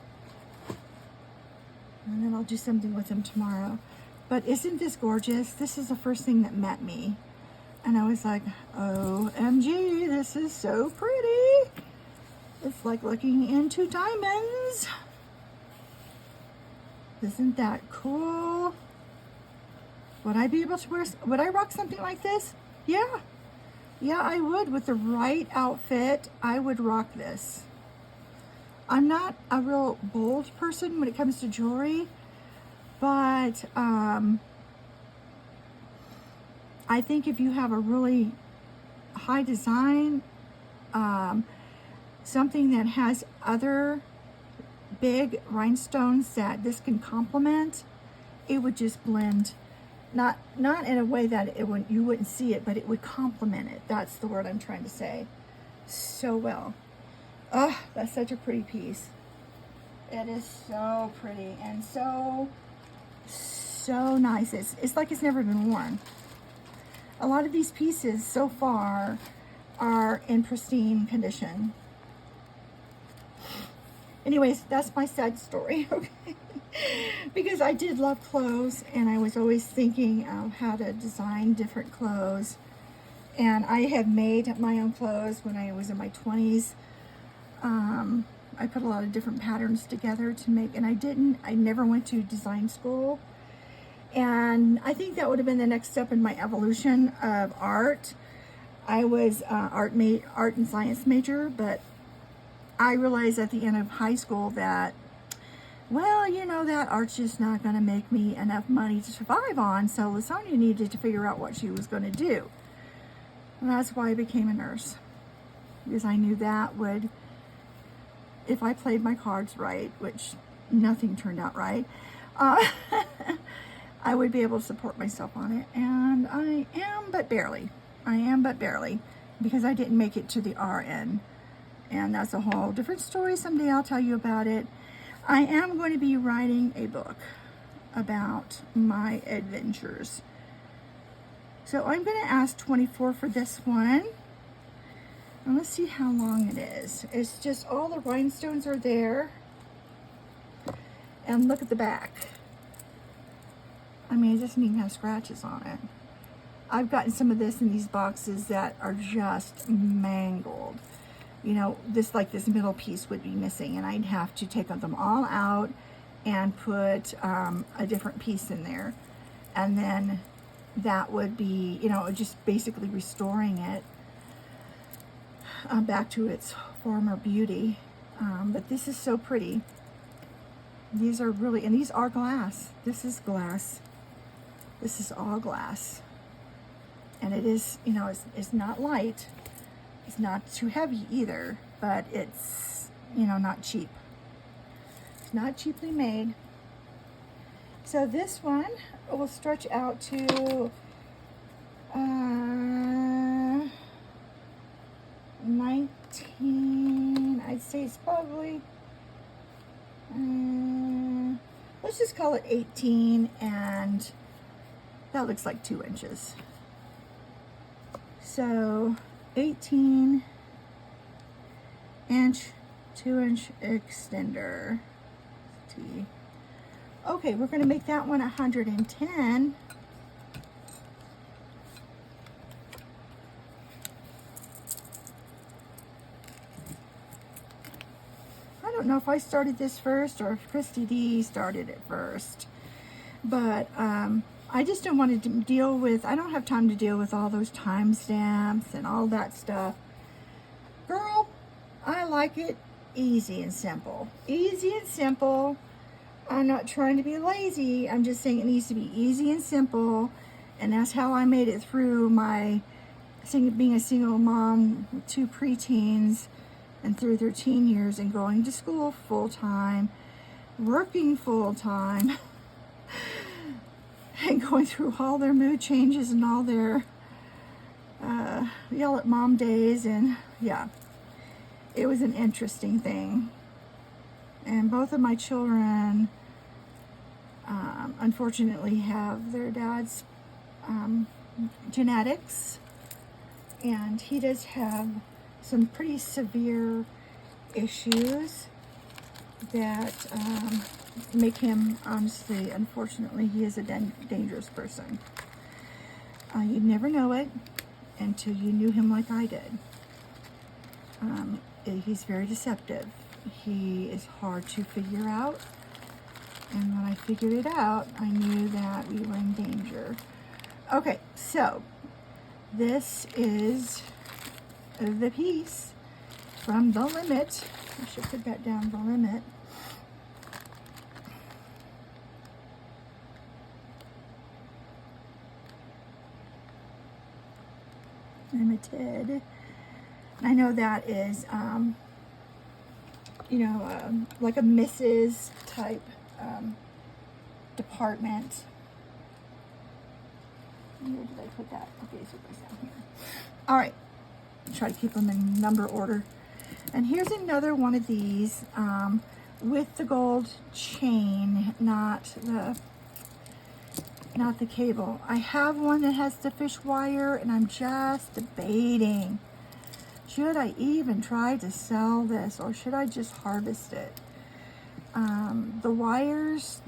And then I'll do something with them tomorrow. But isn't this gorgeous? This is the first thing that met me. And I was like, OMG, this is so pretty. It's like looking into diamonds. Isn't that cool? Would I be able to wear, would I rock something like this? Yeah. Yeah, I would. With the right outfit, I would rock this. I'm not a real bold person when it comes to jewelry, but I think if you have a really high design, something that has other big rhinestones that this can complement, it would just blend. Not in a way that you wouldn't see it, but it would complement it. That's the word I'm trying to say. So well. Oh, that's such a pretty piece. It is so pretty and so nice. It's like it's never been worn. A lot of these pieces so far are in pristine condition. Anyways, that's my sad story, okay? Because I did love clothes, and I was always thinking of how to design different clothes. And I have made my own clothes when I was in my 20s. I put a lot of different patterns together to make, and I never went to design school. And I think that would have been the next step in my evolution of art. I was art and science major, but I realized at the end of high school that, well, you know, that art's just not going to make me enough money to survive on. So Lasonia needed to figure out what she was going to do. And that's why I became a nurse. Because I knew that would, if I played my cards right, which nothing turned out right, I would be able to support myself on it. And I am, but barely. Because I didn't make it to the RN. And that's a whole different story. Someday I'll tell you about it. I am going to be writing a book about my adventures. So I'm going to ask 24 for this one. And let's see how long it is. It's just all the rhinestones are there. And look at the back. I mean, it doesn't even have scratches on it. I've gotten some of this in these boxes that are just mangled. You know, this middle piece would be missing, and I'd have to take them all out and put a different piece in there. And then that would be, you know, just basically restoring it back to its former beauty. But this is so pretty. These are really, and these are glass. This is glass. This is all glass. And it is, you know, it's not light. It's not too heavy either, but it's, you know, not cheap. It's not cheaply made. So this one will stretch out to 19, I'd say it's probably, let's just call it 18, and that looks like 2 inches. So 18 inch, 2-inch extender. T. Okay, we're going to make that one 110. I don't know if I started this first or if Christy D started it first, but I just don't want to deal with, I don't have time to deal with all those timestamps and all that stuff. Girl, I like it easy and simple. Easy and simple. I'm not trying to be lazy. I'm just saying it needs to be easy and simple. And that's how I made it through my being a single mom with 2 preteens and through 13 years and going to school full-time, working full-time, and going through all their mood changes and all their yell at mom days. And yeah, it was an interesting thing. And both of my children unfortunately have their dad's genetics, and he does have some pretty severe issues that make him, honestly, unfortunately, he is a dangerous person. You'd never know it until you knew him like I did. He's very deceptive. He is hard to figure out. And when I figured it out, I knew that we were in danger. Okay, so this is the piece from The Limit. I should put that down, The Limit. Limited. I know that is you know, like a Mrs. type department. Where did I put that? Okay, so it's down here. All right, try to keep them in number order. And here's another one of these with the gold chain, not the cable. I have one that has the fish wire, and I'm just debating. Should I even try to sell this, or should I just harvest it? The wires,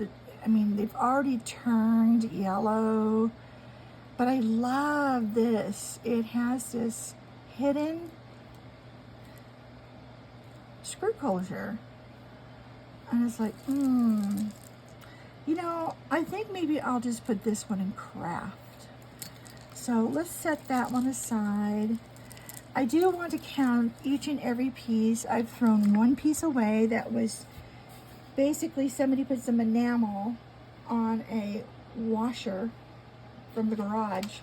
I mean, they've already turned yellow, but I love this. It has this hidden screw closure. And it's like, you know, I think maybe I'll just put this one in craft. So let's set that one aside. I do want to count each and every piece. I've thrown one piece away that was basically somebody put some enamel on a washer from the garage.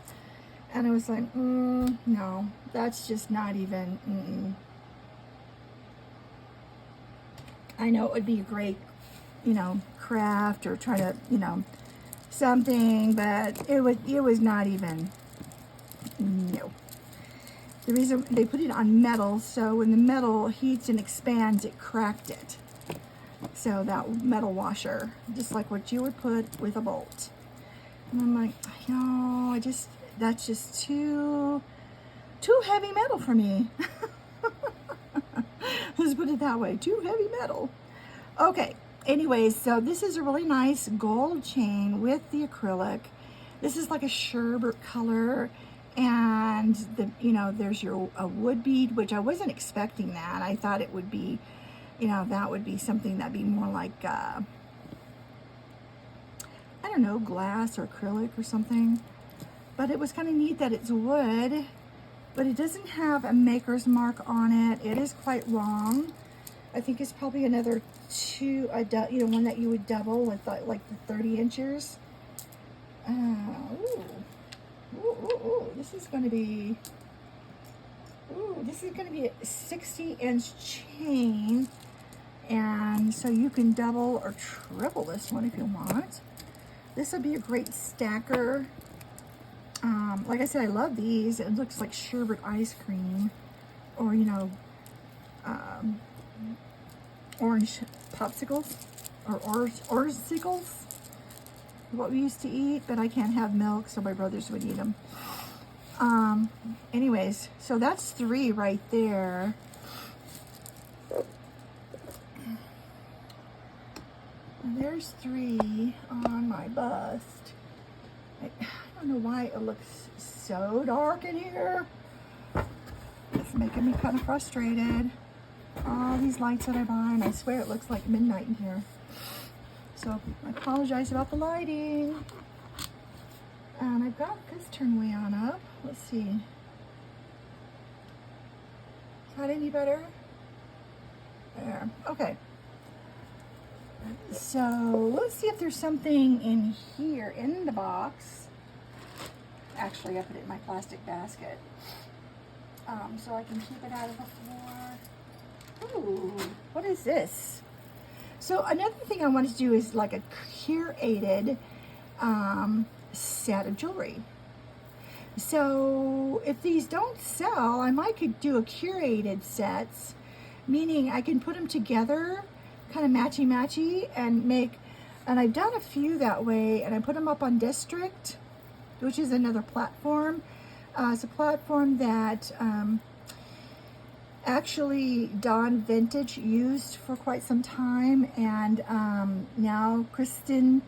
And I was like, no, that's just not even, I know it would be a great, you know, craft or try to, you know, something, but it was not even, no. The reason they put it on metal, so when the metal heats and expands, it cracked it. So that metal washer, just like what you would put with a bolt. And I'm like, no, that's just too heavy metal for me. Let's put it that way, too heavy metal. Okay, anyways, so this is a really nice gold chain with the acrylic. This is like a sherbet color, and you know, there's a wood bead, which I wasn't expecting that. I thought it would be, you know, that would be something that'd be more like, I don't know, glass or acrylic or something. But it was kind of neat that it's wood, but it doesn't have a maker's mark on it. It is quite long. I think it's probably another you know, one that you would double with like the 30 inches. This is going to be, this is going to be a 60-inch chain. And so you can double or triple this one if you want. This would be a great stacker. Like I said, I love these. It looks like sherbet ice cream, or, you know, orange popsicles, or orange what we used to eat, but I can't have milk, so my brothers would eat them. Anyways, so that's 3 right there. And there's 3 on my bust. I don't know why it looks so dark in here. It's making me kind of frustrated. All these lights that I buy, and I swear it looks like midnight in here. So I apologize about the lighting. And I've got this turned way on up. Let's see. Is that any better? There. Okay. So let's see if there's something in here in the box. Actually, I put it in my plastic basket, so I can keep it out of the floor. Ooh, what is this? So another thing I wanted to do is like a curated set of jewelry. So if these don't sell, I might could do a curated sets, meaning I can put them together kind of matchy and make, and I've done a few that way, and I put them up on District, which is another platform. It's a platform that actually Dawn Vintage used for quite some time, and now Rachel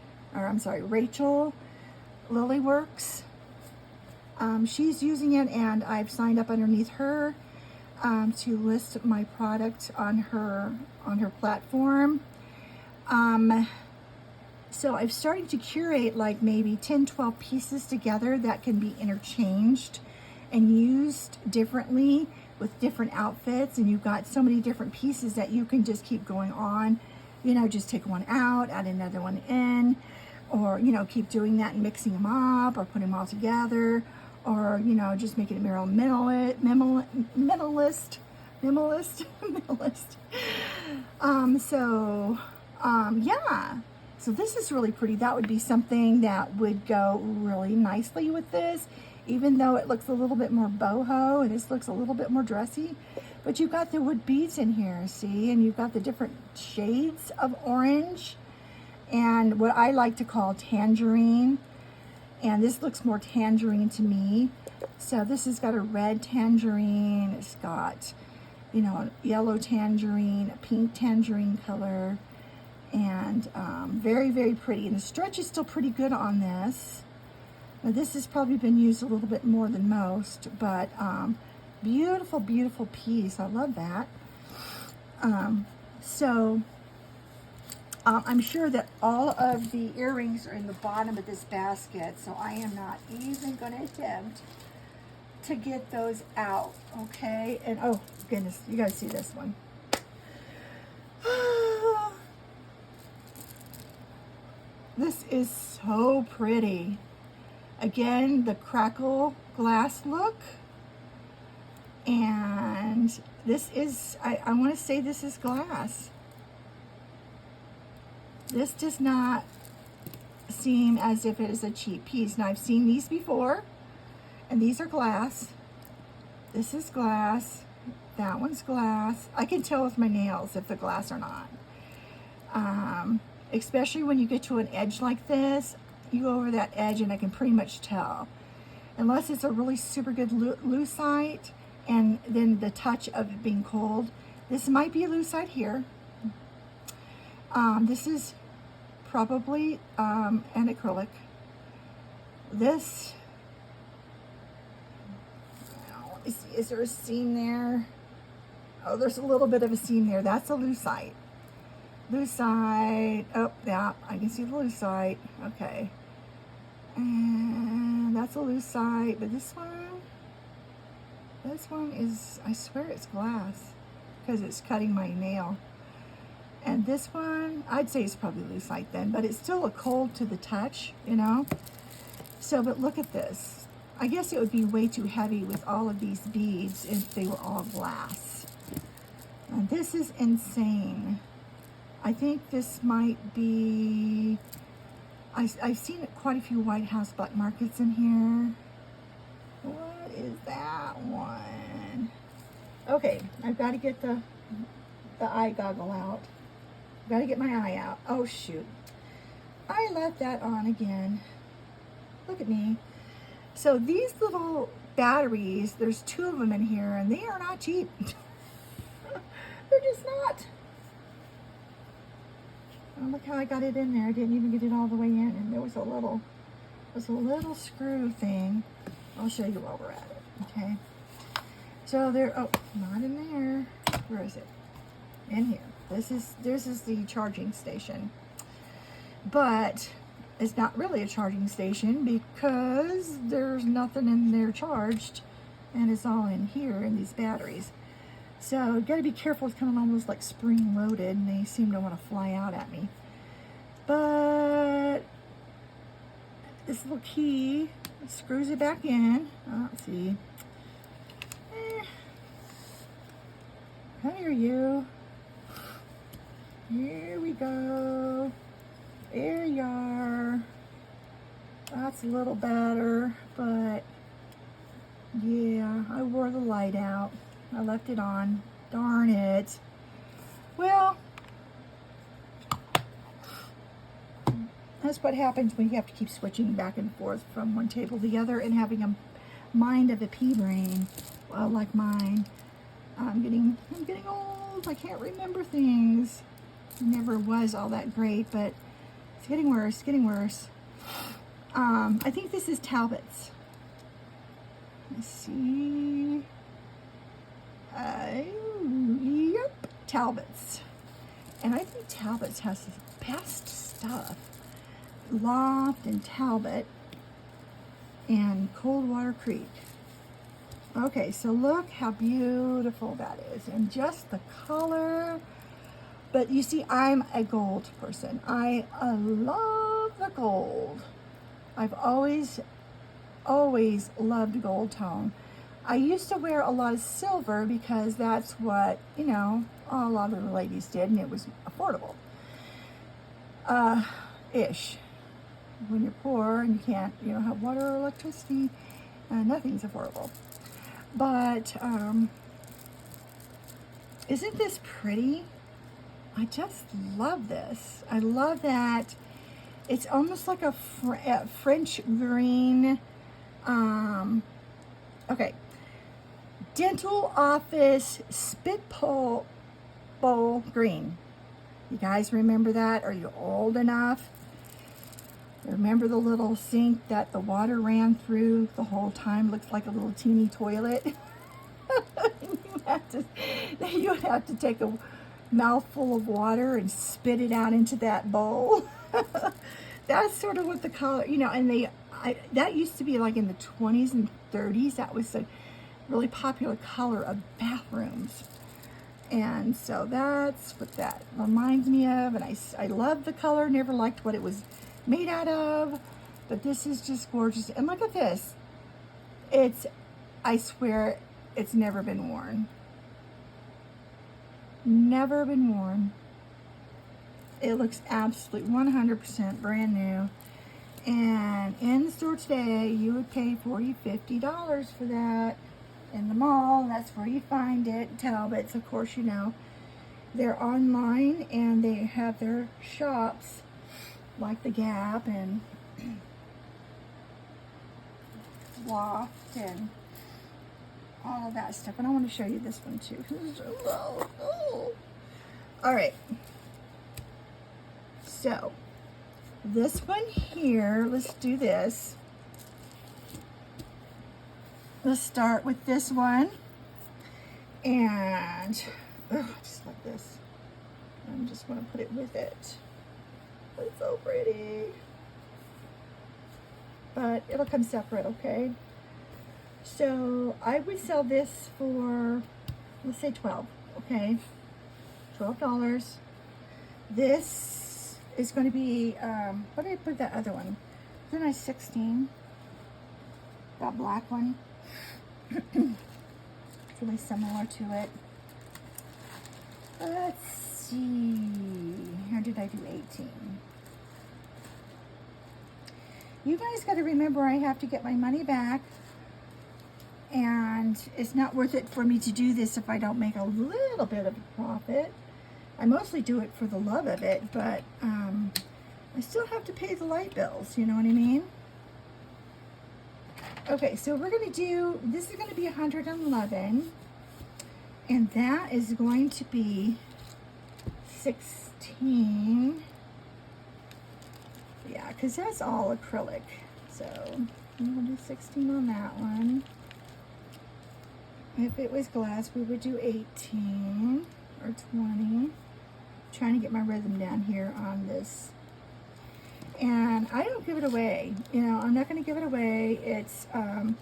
Lilyworks, she's using it, and I've signed up underneath her to list my product on her platform. So I've started to curate like maybe 10-12 pieces together that can be interchanged and used differently with different outfits, and you've got so many different pieces that you can just keep going on, you know, just take one out, add another one in, or, you know, keep doing that and mixing them up, or putting them all together, or, you know, just make it a minimalist. Yeah. So this is really pretty. That would be something that would go really nicely with this, even though it looks a little bit more boho and this looks a little bit more dressy. But you've got the wood beads in here, see? And you've got the different shades of orange and what I like to call tangerine. And this looks more tangerine to me. So this has got a red tangerine. It's got, you know, yellow tangerine, a pink tangerine color, and very, very pretty. And the stretch is still pretty good on this. Now this has probably been used a little bit more than most, but beautiful, beautiful piece. I love that. I'm sure that all of the earrings are in the bottom of this basket, so I am not even going to attempt to get those out, okay? And oh goodness, you guys see this one. This is so pretty. Again, the crackle glass look. And this is, I want to say this is glass. This does not seem as if it is a cheap piece. Now, I've seen these before, and these are glass. This is glass. That one's glass. I can tell with my nails if they're glass or not. Especially when you get to an edge like this, you go over that edge and I can pretty much tell. Unless it's a really super good lucite, and then the touch of it being cold. This might be a lucite here. This is probably an acrylic. This, let me see, is there a seam there? Oh, there's a little bit of a seam there. That's a lucite. Lucite, oh yeah, I can see the lucite, okay. And that's a lucite, but this one is, I swear it's glass because it's cutting my nail. And this one, I'd say it's probably lucite then, but it's still a cold to the touch, you know? So, but look at this. I guess it would be way too heavy with all of these beads if they were all glass. And this is insane. I think this might be, I've seen quite a few White House black markets in here. What is that one? Okay, I've got to get the eye goggle out. Got to get my eye out. Oh shoot, I left that on again. Look at me. So these little batteries, there's 2 of them in here, and they are not cheap. They're just not. Oh, look how I got it in there. I didn't even get it all the way in, and there was a little screw thing. I'll show you while we're at it, okay? So there, oh, not in there. Where is it? In here. This is the charging station. But it's not really a charging station because there's nothing in there charged, and it's all in here in these batteries. So you gotta be careful. It's kind of almost like spring loaded, and they seem to want to fly out at me. But this little key screws it back in. Let's see. Come here, you. Here we go. There you are. That's a little better, but yeah, I wore the light out. I left it on. Darn it. Well, that's what happens when you have to keep switching back and forth from one table to the other and having a mind of a pea brain, well, like mine. I'm getting old. I can't remember things. It never was all that great, but it's getting worse, getting worse. I think this is Talbot's. Let's see. Yep, Talbot's. And I think Talbot's has the best stuff. Loft and Talbot and Coldwater Creek. Okay, so look how beautiful that is. And just the color. But you see, I'm a gold person. I love the gold. I've always loved gold tone. I used to wear a lot of silver because that's what, you know, a lot of the ladies did, and it was affordable. Ish. When you're poor and you don't have water or electricity, nothing's affordable. But isn't this pretty? I just love this. I love that it's almost like a French green. Okay, dental office spit bowl green. You guys remember that? Are you old enough? Remember the little sink that the water ran through the whole time? Looks like a little teeny toilet. You would have to take a mouthful of water and spit it out into that bowl. That's sort of what the color, and that used to be like in the 20s and 30s. That was a really popular color of bathrooms. And so that's what that reminds me of. And I love the color, never liked what it was made out of, but this is just gorgeous. And look at this. I swear it's never been worn. Never been worn. It looks absolutely 100% brand new. And in the store today, you would pay $40, $50 for that. In the mall, that's where you find it. Talbot's, of course, they're online and they have their shops like the Gap and Loft and all of that stuff. And I want to show you this one too. All right. So this one here, let's do this. Let's start with this one. And just like this. I'm just going to put it with it. It's so pretty. But it'll come separate, okay? So I would sell this for, let's say 12, okay? $12. This is going to be, what did I put that other one? Isn't I 16? That black one. Really similar to it. Let's see. How did I do 18? You guys got to remember I have to get my money back. And it's not worth it for me to do this if I don't make a little bit of a profit. I mostly do it for the love of it, but I still have to pay the light bills, you know what I mean? Okay, so we're going to do, this is going to be 111, and that is going to be 16. Yeah, because that's all acrylic. So I'm going to do 16 on that one. If it was glass, we would do 18 or 20. Trying to get my rhythm down here on this. And I don't give it away. I'm not going to give it away. It's, some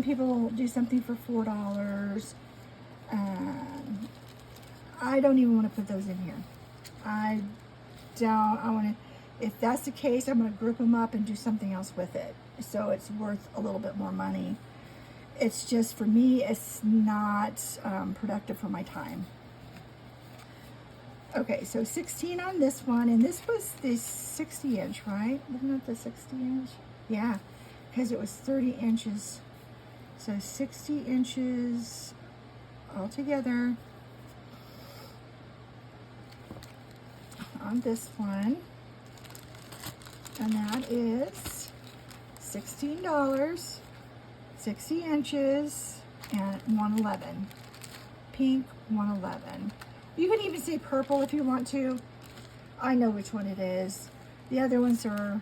people will do something for $4. I don't even want to put those in here. I want to, if that's the case, I'm going to group them up and do something else with it. So it's worth a little bit more money. It's just, for me, it's not productive for my time. Okay, so 16 on this one, and this was the 60 inch, right? Wasn't it the 60 inch? Yeah, because it was 30 inches. So 60 inches altogether on this one. And that is $16, 60 inches, and 111. Pink, 111. You can even say purple if you want to. I know which one it is. The other ones are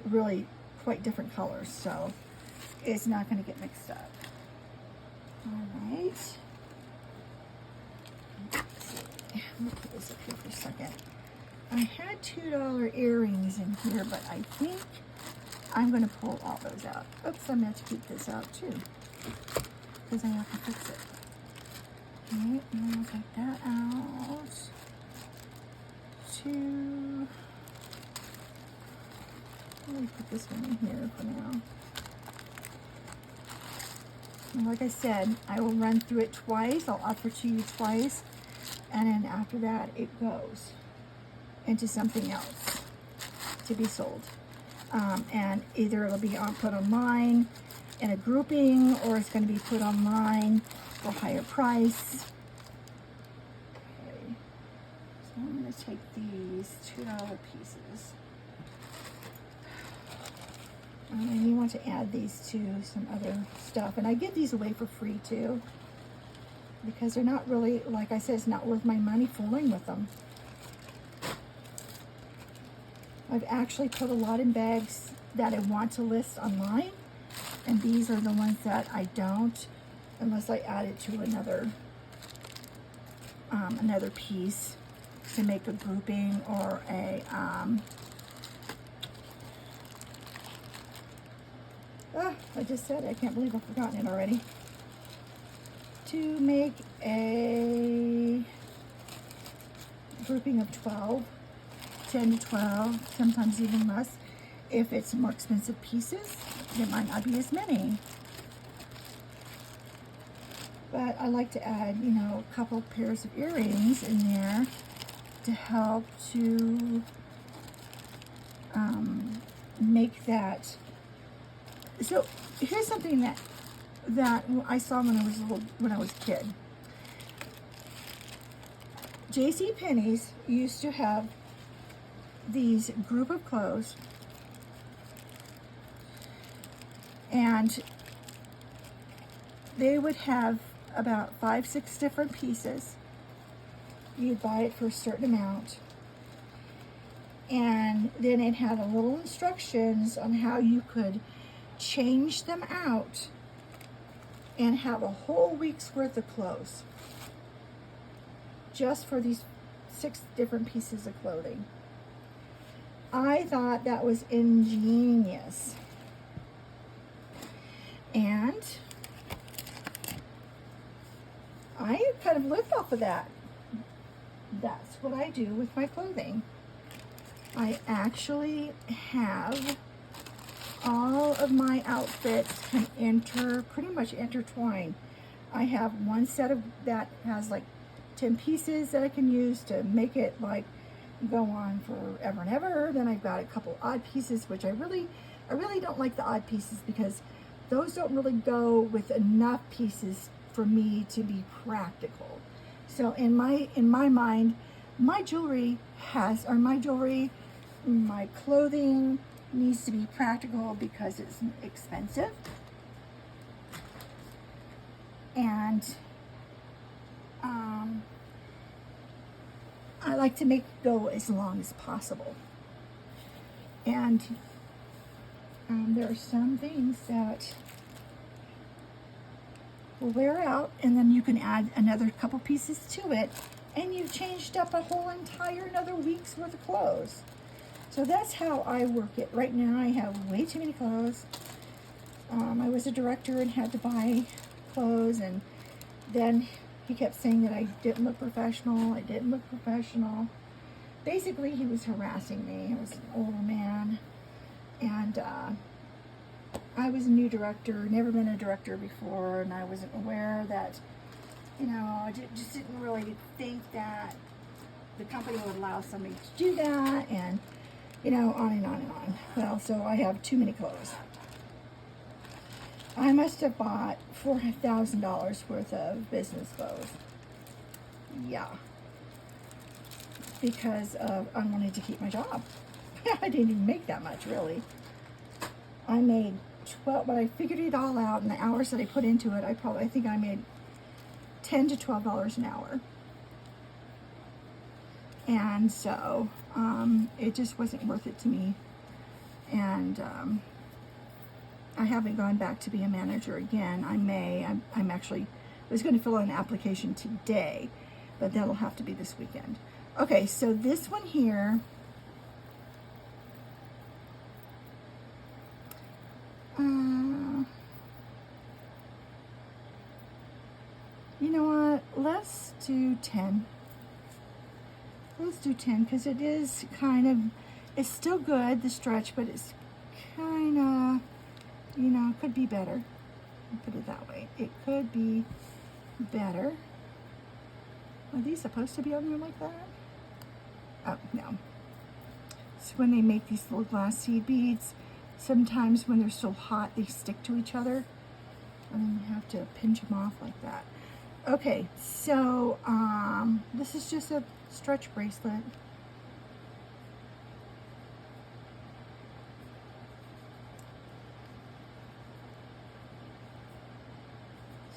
really quite different colors, so it's not going to get mixed up. All right. Let's see. Let me put this up here for a second. I had $2 earrings in here, but I think I'm going to pull all those out. Oops, I'm going to have to keep this out too, because I have to fix it. Okay, and then we'll take that out. Let me put this one in here for now. And like I said, I will run through it twice. I'll offer to you twice. And then after that, it goes into something else to be sold. And either it'll be put online in a grouping, or it's going to be put online for a higher price. Okay, so I'm going to take these $2 pieces. And you want to add these to some other stuff. And I give these away for free too, because they're not really, like I said, it's not worth my money fooling with them. I've actually put a lot in bags that I want to list online, and these are the ones that I don't, unless I add it to another piece to make a grouping or a I just said it. I can't believe I've forgotten it already. To make a grouping of 12, 10 to 12, sometimes even less. If it's more expensive pieces, there might not be as many. But I like to add, you know, a couple pairs of earrings in there to help to make that. So here's something that I saw when I was a kid. J.C. Penney's used to have these group of clothes, and they would have about 5, 6 different pieces. You'd buy it for a certain amount, and then it had a little instructions on how you could change them out and have a whole week's worth of clothes just for these 6 different pieces of clothing. I thought that was ingenious. And I kind of lived off of that. That's what I do with my clothing. I actually have all of my outfits can pretty much intertwine. I have one set of that has like 10 pieces that I can use to make it like go on forever and ever. Then I've got a couple odd pieces, which I really don't like the odd pieces, because those don't really go with enough pieces for me to be practical. So in my mind, my clothing needs to be practical because it's expensive, and I like to make it go as long as possible. And there are some things that will wear out, and then you can add another couple pieces to it, and you've changed up a whole entire another week's worth of clothes. So that's how I work it. Right now I have way too many clothes. I was a director and had to buy clothes, and then he kept saying that I didn't look professional. Basically, he was harassing me. I was an older man, and I was a new director, never been a director before, and I wasn't aware that, you know, I just didn't really think that the company would allow somebody to do that, and you know, on and on and on. Well, so I have too many clothes. I must have bought $4,000 worth of business clothes. Yeah. Because I wanted to keep my job. I didn't even make that much, really. I made when I figured it all out and the hours that I put into it, I think I made $10 to $12 an hour. And so it just wasn't worth it to me. And I haven't gone back to be a manager again. I'm actually, I was going to fill out an application today, but that'll have to be this weekend. Okay, so this one here, you know what, let's do 10. Let's do 10, because it is kind of, it's still good, the stretch, but it's kind of, you know, could be better. Put it that way. It could be better. Are these supposed to be on there like that? Oh, no. So when they make these little glass seed beads, sometimes when they're so hot, they stick to each other. And then you have to pinch them off like that. Okay, so this is just a stretch bracelet.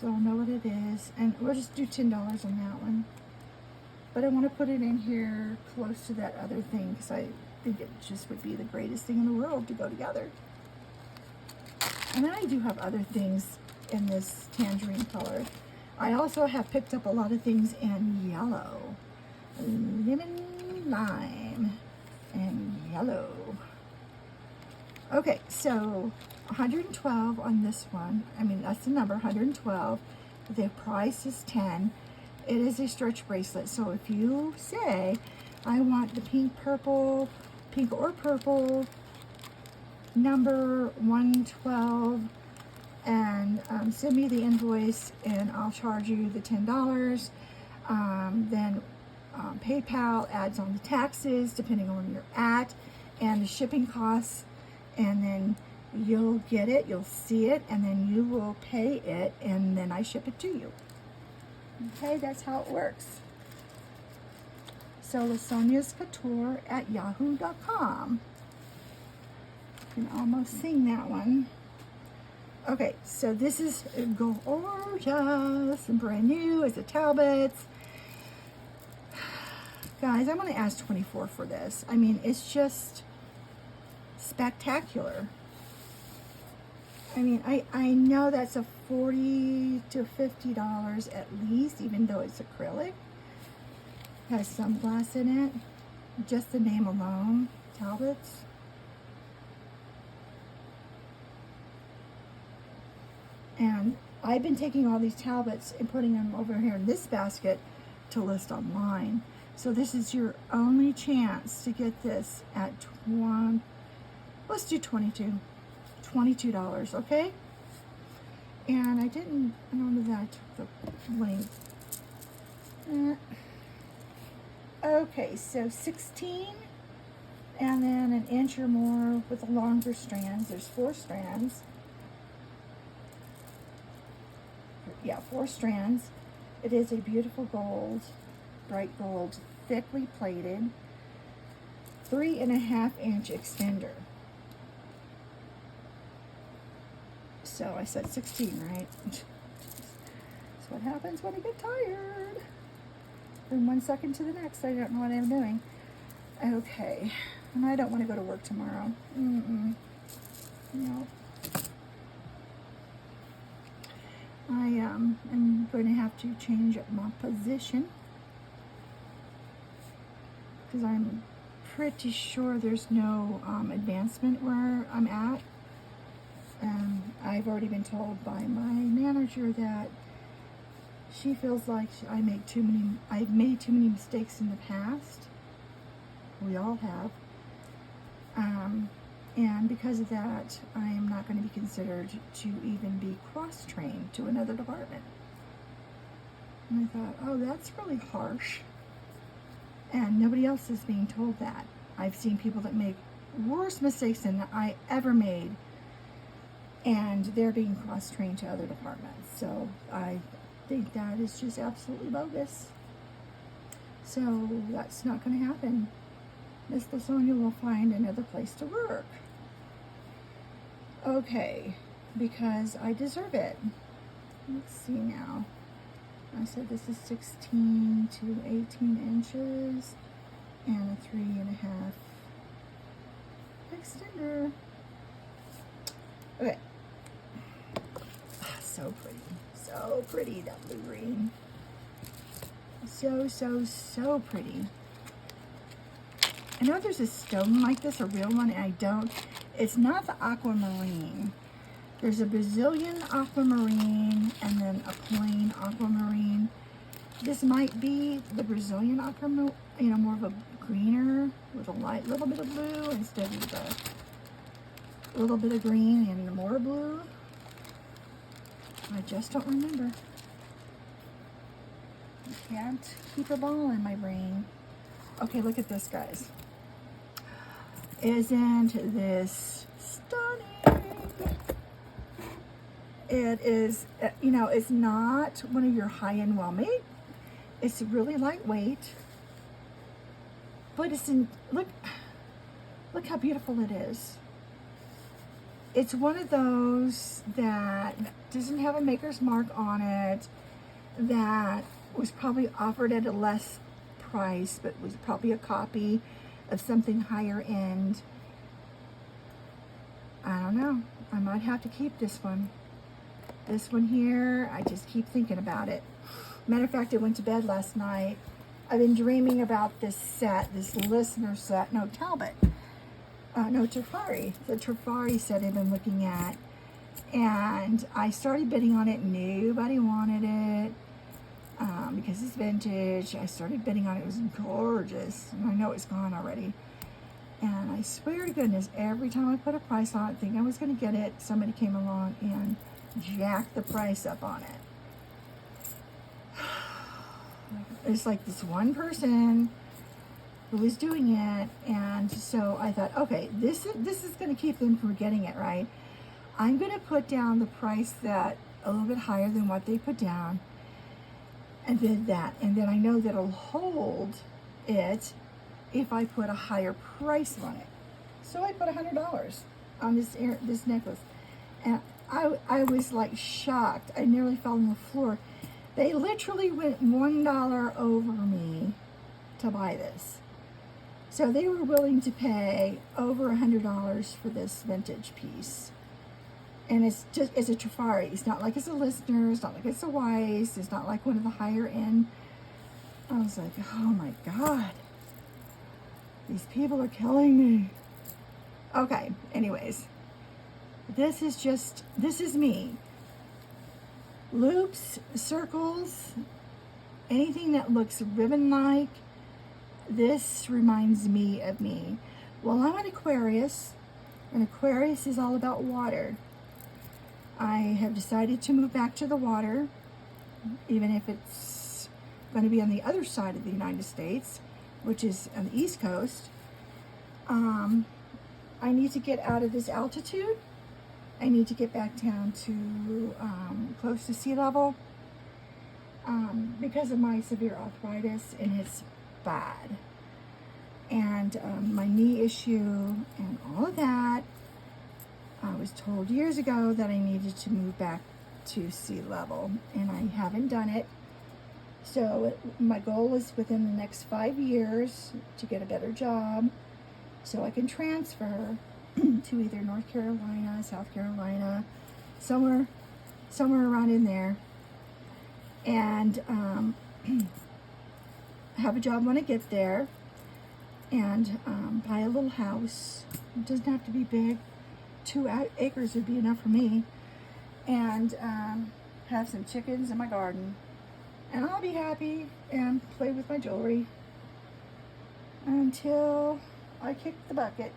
So I'll know what it is. And we'll just do $10 on that one. But I want to put it in here close to that other thing because I think it just would be the greatest thing in the world to go together. And then I do have other things in this tangerine color. I also have picked up a lot of things in yellow. Lemon, lime, and yellow. Okay, so 112 on this one. I mean, that's the number, 112. The price is 10. It is a stretch bracelet, so if you say, I want the pink or purple, number 112, and send me the invoice and I'll charge you the $10. Then PayPal adds on the taxes depending on where you're at and the shipping costs, and then you'll get it, you'll see it, and then you will pay it, and then I ship it to you. Okay, that's how it works. So Lasonia's Couture at yahoo.com. You can almost sing that one. Okay, so this is gorgeous and brand new. It's a Talbot's. Guys, I'm going to ask $24 for this. I mean, it's just spectacular. I mean, I know that's a $40 to $50 at least, even though it's acrylic. Has some glass in it. Just the name alone, Talbot's. And I've been taking all these Talbots and putting them over here in this basket to list online. So this is your only chance to get this at let's do $22, okay? And I don't know that I took the length. Okay, so 16, and then an inch or more with the longer strands. There's 4 strands. Yeah, 4 strands. It is a beautiful gold, bright gold, thickly plated, 3.5 inch extender. So I said 16, right? That's what happens when I get tired. From one second to the next, I don't know what I'm doing. Okay, and I don't want to go to work tomorrow. No. I am going to have to change up my position because I'm pretty sure there's no advancement where I'm at. I've already been told by my manager that she feels like I've made too many mistakes in the past. We all have. And because of that, I am not going to be considered to even be cross-trained to another department. And I thought, oh, that's really harsh. And nobody else is being told that. I've seen people that make worse mistakes than I ever made, and they're being cross-trained to other departments. So I think that is just absolutely bogus. So that's not going to happen. Miss LaSonia will find another place to work. Okay, because I deserve it. Let's see now. I said this is 16 to 18 inches and a 3.5 extender. Okay. So pretty. So pretty, that blue green. So pretty. I know there's a stone like this, a real one, and I don't. It's not the aquamarine. There's a Brazilian aquamarine and then a plain aquamarine. This might be the Brazilian aquamarine, more of a greener with a light little bit of blue instead of a little bit of green and more blue. I just don't remember. I can't keep a ball in my brain. Okay, look at this, guys. Isn't this stunning? It is, you know, it's not one of your high-end well-made. It's really lightweight. But it's in, look how beautiful it is. It's one of those that doesn't have a maker's mark on it, that was probably offered at a less price, but was probably a copy of something higher end. I don't know. I might have to keep this one. This one here, I just keep thinking about it. Matter of fact, I went to bed last night. I've been dreaming about this set, this listener set. No, Talbot. No, Trifari. The Trifari set I've been looking at. And I started bidding on it. Nobody wanted it. Because it's vintage. I started bidding on it. It was gorgeous. And I know it's gone already. And I swear to goodness, every time I put a price on it, thinking I was going to get it, somebody came along and jacked the price up on it. It's like this one person who was doing it, and so I thought, okay, this is going to keep them from getting it, right? I'm going to put down the price that a little bit higher than what they put down, and did that, and then I know that it'll hold it if I put a higher price on it. So I put $100 on this necklace, and I was like shocked. I nearly fell on the floor. They literally went $1 over me to buy this. So they were willing to pay over $100 for this vintage piece. And it's a Trifari. It's not like it's a Listener. It's not like it's a Weiss. It's not like one of the higher end. I was like, oh my God. These people are killing me. Okay, anyways. This is me. Loops, circles, anything that looks ribbon-like, this reminds me of me. Well, I'm an Aquarius, and Aquarius is all about water. I have decided to move back to the water, even if it's going to be on the other side of the United States, which is on the East Coast. I need to get out of this altitude. I need to get back down to close to sea level because of my severe arthritis, and it's bad. And my knee issue and all of that, I was told years ago that I needed to move back to sea level, and I haven't done it. So my goal is within the next 5 years to get a better job so I can transfer to either North Carolina, South Carolina, somewhere around in there, and have a job when I get there, and buy a little house. It doesn't have to be big. 2 acres would be enough for me, and have some chickens in my garden, and I'll be happy and play with my jewelry until I kick the bucket.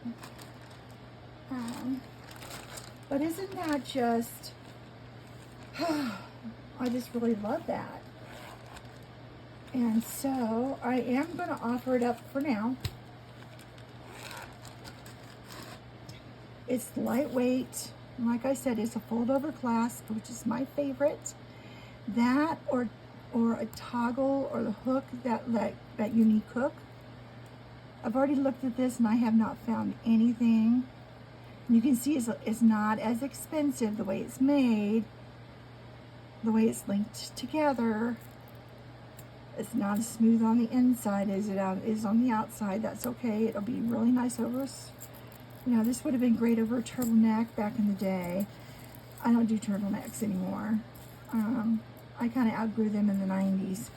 But isn't that just, I just really love that. And so I am going to offer it up for now. It's lightweight. Like I said, it's a fold-over clasp, which is my favorite. That or a toggle or the hook, that unique hook. I've already looked at this and I have not found anything. You can see it's not as expensive the way it's made, the way it's linked together. It's not as smooth on the inside as it is on the outside. That's okay. It'll be really nice over us. You know, this would have been great over a turtleneck back in the day. I don't do turtlenecks anymore. I kind of outgrew them in the 90s.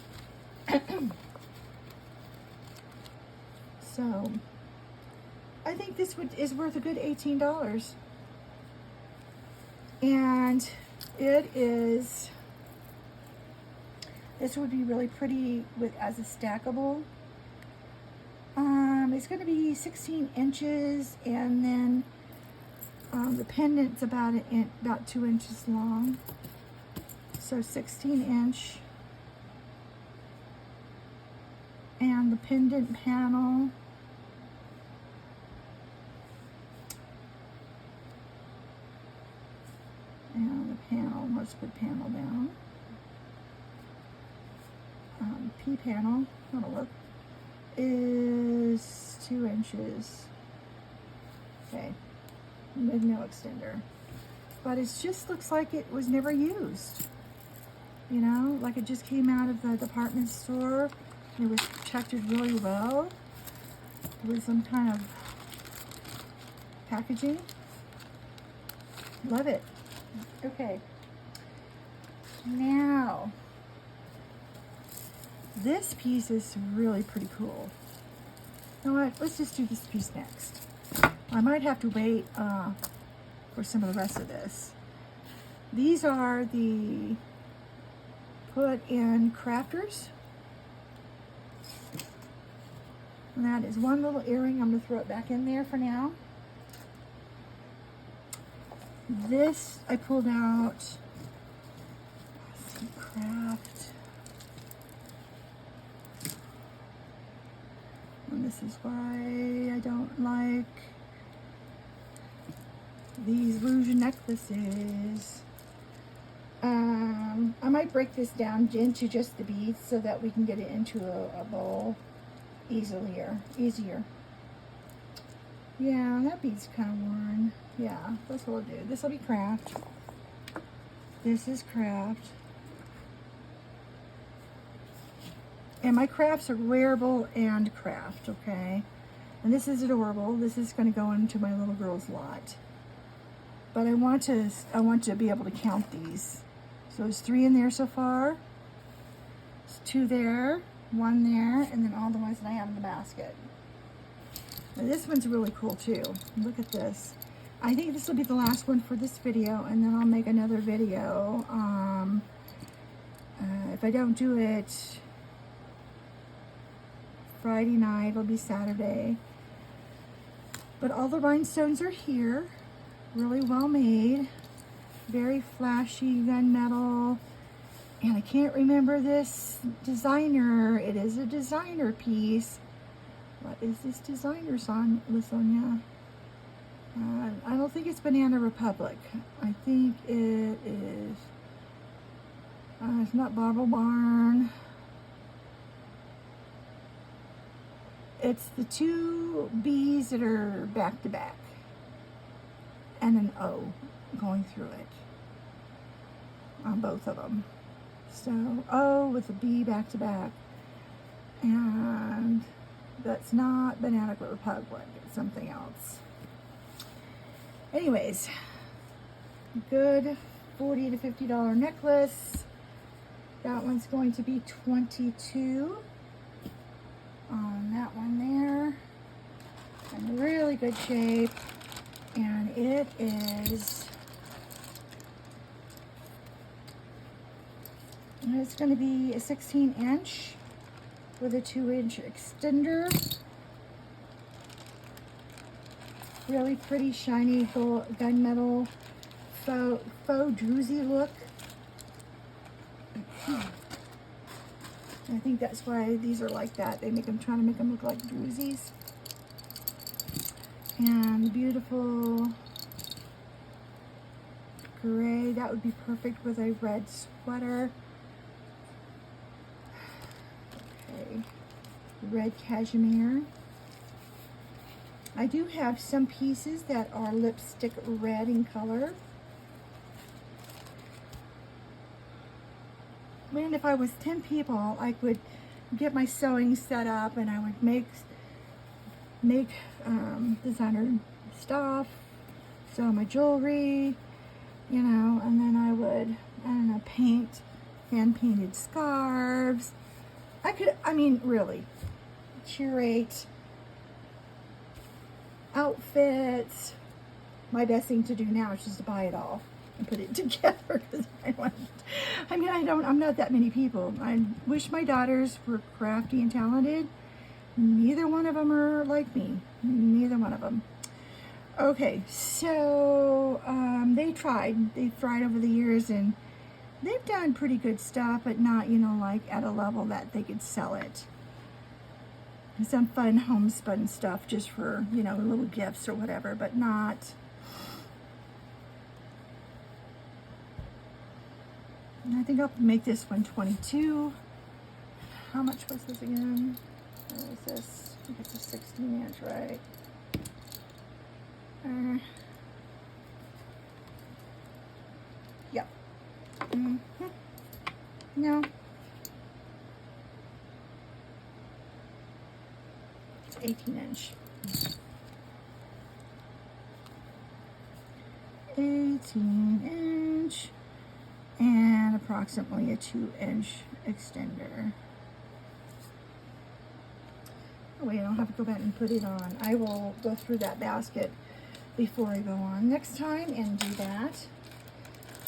So I think this is worth a good $18. And it is, this would be really pretty as a stackable. It's going to be 16 inches, and then the pendant's about 2 inches long. So 16-inch. And the pendant panel. And the panel, let's put panel down. P panel, that'll work, is 2 inches. Okay, with no extender. But it just looks like it was never used. You know, like it just came out of the department store. It was protected really well with some kind of packaging. Love it. Okay. Now, this piece is really pretty cool. You know what? Let's just do this piece next. I might have to wait for some of the rest of this. These are the put-in crafters. And that is one little earring. I'm going to throw it back in there for now. This I pulled out. Let's see, craft. And this is why I don't like these rouge necklaces. I might break this down into just the beads so that we can get it into a bowl easier. Yeah, that bead's kind of worn. Yeah, that's what we'll do. This will be craft. This is craft. And my crafts are wearable and craft, okay? And this is adorable. This is going to go into my little girl's lot. But I want to be able to count these. So there's 3 in there so far. There's 2 there, 1 there, and then all the ones that I have in the basket. Now this one's really cool too. Look at this. I think this will be the last one for this video, and then I'll make another video. If I don't do it Friday night, it'll be Saturday. But all the rhinestones are here. Really well made. Very flashy gunmetal. And I can't remember this designer. It is a designer piece. What is this designer, Lasonia? I don't think it's Banana Republic. I think it is. It's not Bottle Barn. It's the 2 B's that are back to back. And an O going through it. On both of them. So O with a B back to back. And that's not Banana Republic. It's something else. Anyways, good $40 to $50 necklace. That one's going to be $22 on that one there. In really good shape. And it is, it's going to be a 16-inch with a 2-inch extender. Really pretty shiny gunmetal faux druzy look. I think that's why these are like that. They make them, trying to make them look like druzies. And beautiful gray. That would be perfect with a red sweater. Okay, red cashmere. I do have some pieces that are lipstick red in color. And if I was 10 people, I could get my sewing set up and I would make designer stuff, sew my jewelry, you know, and then I would, I don't know, paint hand-painted scarves. I mean, really, curate outfits. My best thing to do now is just to buy it all and put it together, because I'm not that many people. I wish my daughters were crafty and talented. Neither one of them are like me. Neither one of them. Okay, so they've tried over the years, and they've done pretty good stuff, but not, you know, like at a level that they could sell it. Some fun homespun stuff just for, you know, little gifts or whatever, but not. I think I'll make this one 22. How much was this again? What is this? I think it's a 16 inch, right? Yep. No. It's 18 inch. 18 inch. And approximately a 2-inch extender. Oh wait, I don't have to go back and put it on. I will go through that basket before I go on next time and do that.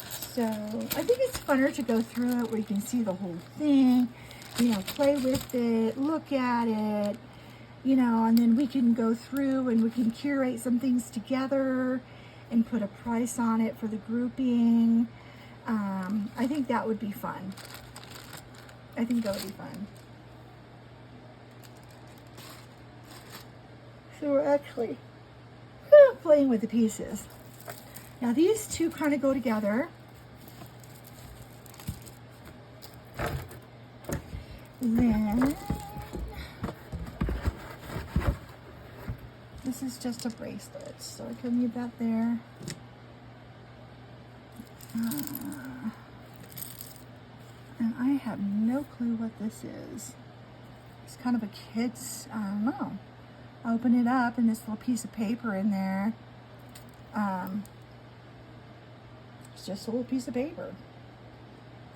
So I think it's funner to go through it where you can see the whole thing, you know, play with it, look at it, you know, and then we can go through and we can curate some things together and put a price on it for the grouping. I think that would be fun. I think that would be fun. So we're actually playing with the pieces. Now these two kind of go together. Then this is just a bracelet, so I can leave that there. And I have no clue what this is. It's kind of a kid's, I don't know. Open it up and this little piece of paper in there. It's just a little piece of paper.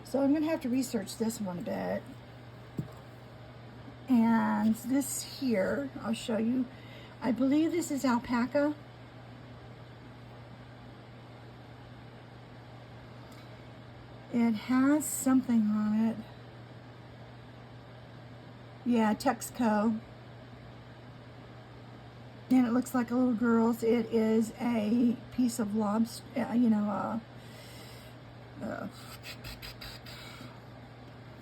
So I'm gonna have to research this one a bit. And this here, I'll show you. I believe this is alpaca. It has something on it. Yeah, Texaco. And it looks like a little girl's. It is a piece of lobster, you know,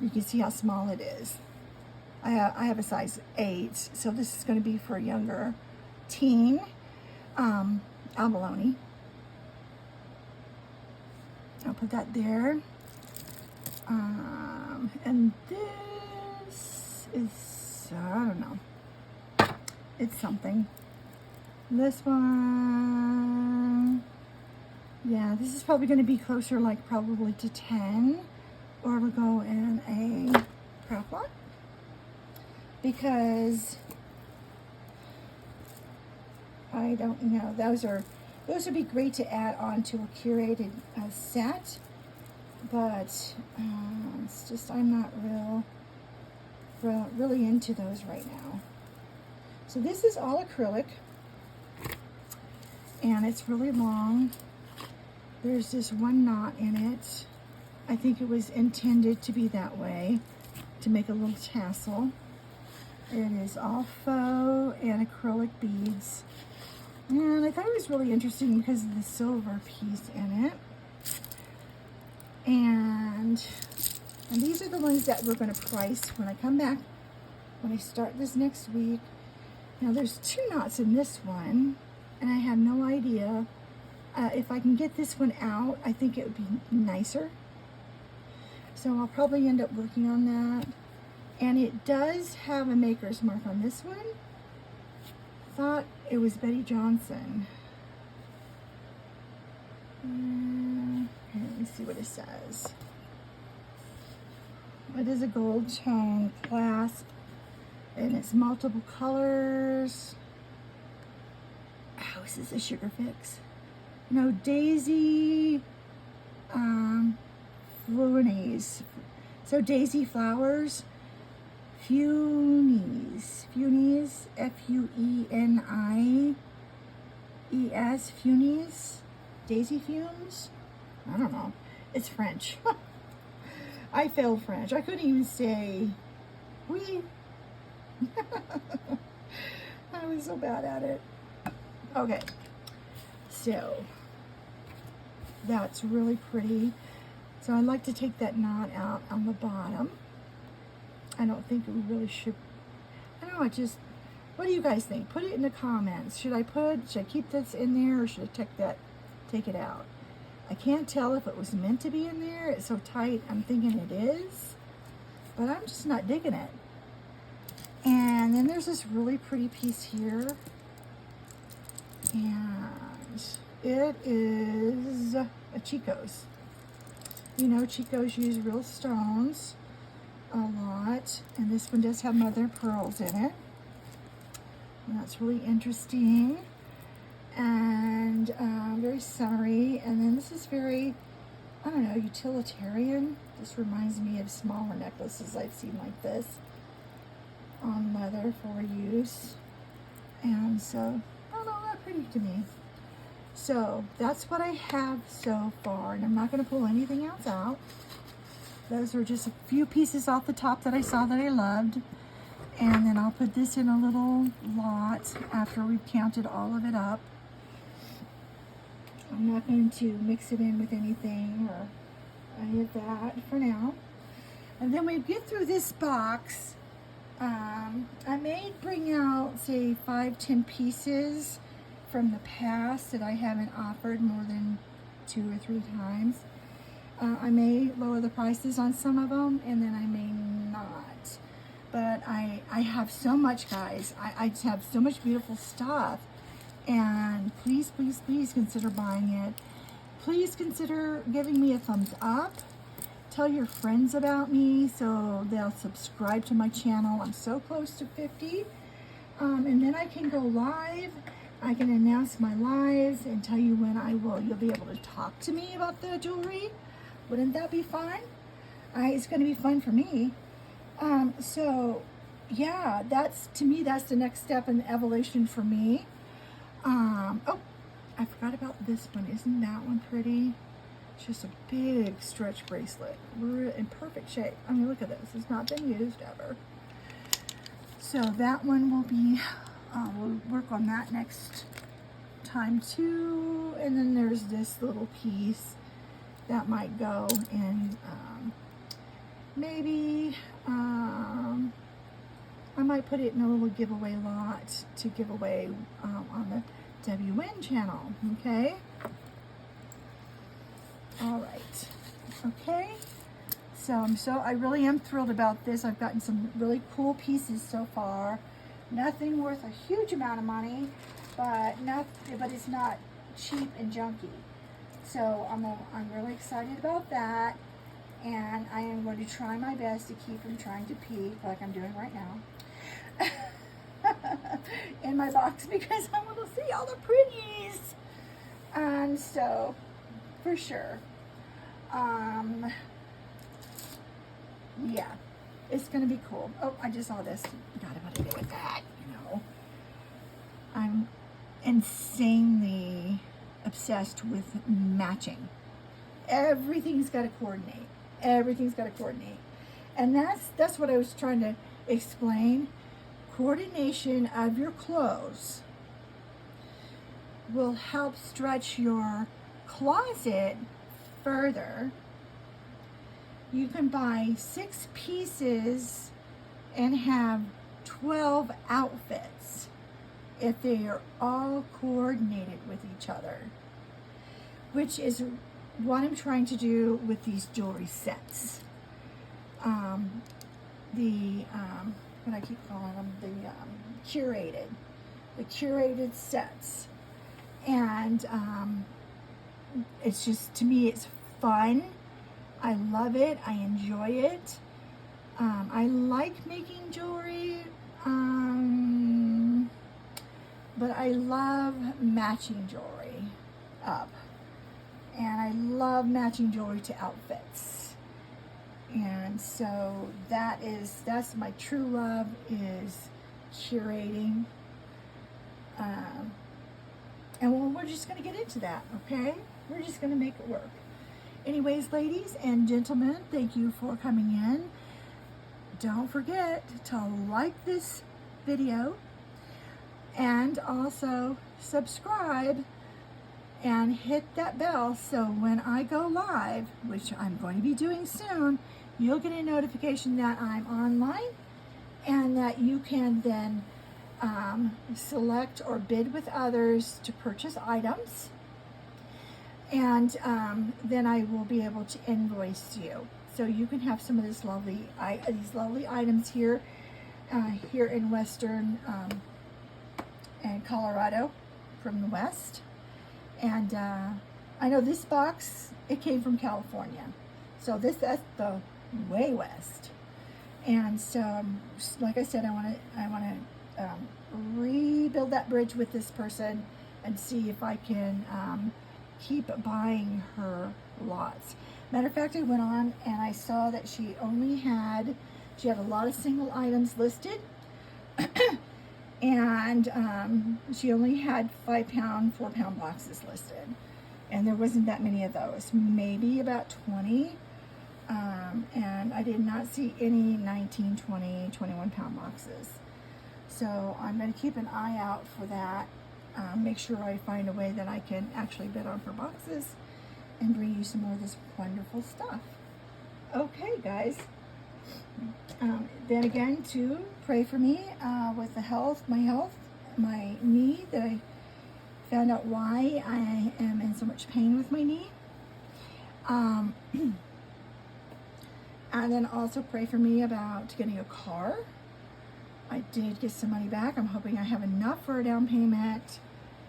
you can see how small it is. I have a size 8, so this is going to be for a younger teen. Abalone. I'll put that there. And this is, I don't know. It's something. This one, yeah, this is probably going to be closer, like probably to 10, or it'll go in a craft lot, because I don't know. Those would be great to add on to a curated set, but it's just I'm not really into those right now. So this is all acrylic, and it's really long. There's this one knot in it. I think it was intended to be that way, to make a little tassel. It is all faux and acrylic beads. And I thought it was really interesting because of the silver piece in it. And these are the ones that we're going to price when I come back, when I start this next week. Now there's 2 knots in this one, and I have no idea if I can get this one out. I think it would be nicer. So I'll probably end up working on that. And it does have a maker's mark on this one. Thought it was Betty Johnson. Okay, let me see what it says. It is a gold tone clasp, and it's multiple colors. Oh, is this a sugar fix? No, Daisy Fluenies. So Daisy Flowers. Funies, F-U-E-N-I-E-S, Funies, Daisy Fumes? I don't know. It's French. I failed French. I couldn't even say oui. I was so bad at it. Okay, so that's really pretty. So I like to take that knot out on the bottom. I don't think we really should. I don't know, what do you guys think? Put it in the comments. Should I keep this in there, or should I take it out? I can't tell if it was meant to be in there. It's so tight, I'm thinking it is, but I'm just not digging it. And then there's this really pretty piece here, and it is a Chico's. You know, Chico's use real stones a lot, and this one does have mother of pearls in it, and that's really interesting, and very summery. And then this is very, I don't know, utilitarian. This reminds me of smaller necklaces I've seen like this on leather for use, and so I don't know, that's pretty to me. So that's what I have so far, and I'm not going to pull anything else out. Those are just a few pieces off the top that I saw that I loved, and then I'll put this in a little lot after we've counted all of it up. I'm not going to mix it in with anything or any of that for now. And then we get through this box. I may bring out, say, 5-10 pieces from the past that I haven't offered more than 2 or 3 times. I may lower the prices on some of them, and then I may not. But I have so much, guys. I just have so much beautiful stuff. And please, please, please consider buying it. Please consider giving me a thumbs up. Tell your friends about me so they'll subscribe to my channel. I'm so close to 50. And then I can go live. I can announce my lives and tell you when I will. You'll be able to talk to me about the jewelry. Wouldn't that be fun? It's going to be fun for me. So yeah, to me, that's the next step in evolution for me. Oh, I forgot about this one. Isn't that one pretty? It's just a big stretch bracelet. We're in perfect shape. I mean, look at this. It's not been used ever. So that one will be, we'll work on that next time too. And then there's this little piece that might go in, maybe, I might put it in a little giveaway lot to give away on the WN channel, okay? All right, okay. So I really am thrilled about this. I've gotten some really cool pieces so far. Nothing worth a huge amount of money, but it's not cheap and junky. So I'm really excited about that, and I am going to try my best to keep from trying to peek like I'm doing right now in my box, because I want to see all the pretties. And so, for sure, yeah, it's gonna be cool. Oh, I just saw this. Forgot about to do with that. You know, I'm insanely obsessed with matching. Everything's got to coordinate. Everything's got to coordinate, and that's what I was trying to explain. Coordination of your clothes will help stretch your closet further. You can buy 6 pieces and have 12 outfits if they are all coordinated with each other, which is what I'm trying to do with these jewelry sets. What I keep calling them, the curated sets. And it's just, to me, it's fun. I love it. I enjoy it. I like making jewelry, but I love matching jewelry up. And I love matching jewelry to outfits. And so that's my true love, is curating. And we're just going to get into that, okay? We're just going to make it work. Anyways, ladies and gentlemen, thank you for coming in. Don't forget to like this video and also subscribe and hit that bell so when I go live, which I'm going to be doing soon, you'll get a notification that I'm online and that you can then select or bid with others to purchase items. And then I will be able to invoice you. So you can have some of these lovely items here, here in Western and Colorado from the West. And I know this box, it came from California. So that's the way West. And so, like I said, I want to rebuild that bridge with this person and see if I can keep buying her lots. Matter of fact, I went on and I saw that she had a lot of single items listed. And she only had 5-pound, 4-pound boxes listed. And there wasn't that many of those, maybe about 20. And I did not see any 19, 20, 21-pound boxes. So I'm going to keep an eye out for that. Make sure I find a way that I can actually bid on her boxes and bring you some more of this wonderful stuff. Okay, guys. Then again, to pray for me with my knee, that I found out why I am in so much pain with my knee. And then also pray for me about getting a car. I did get some money back. I'm hoping I have enough for a down payment.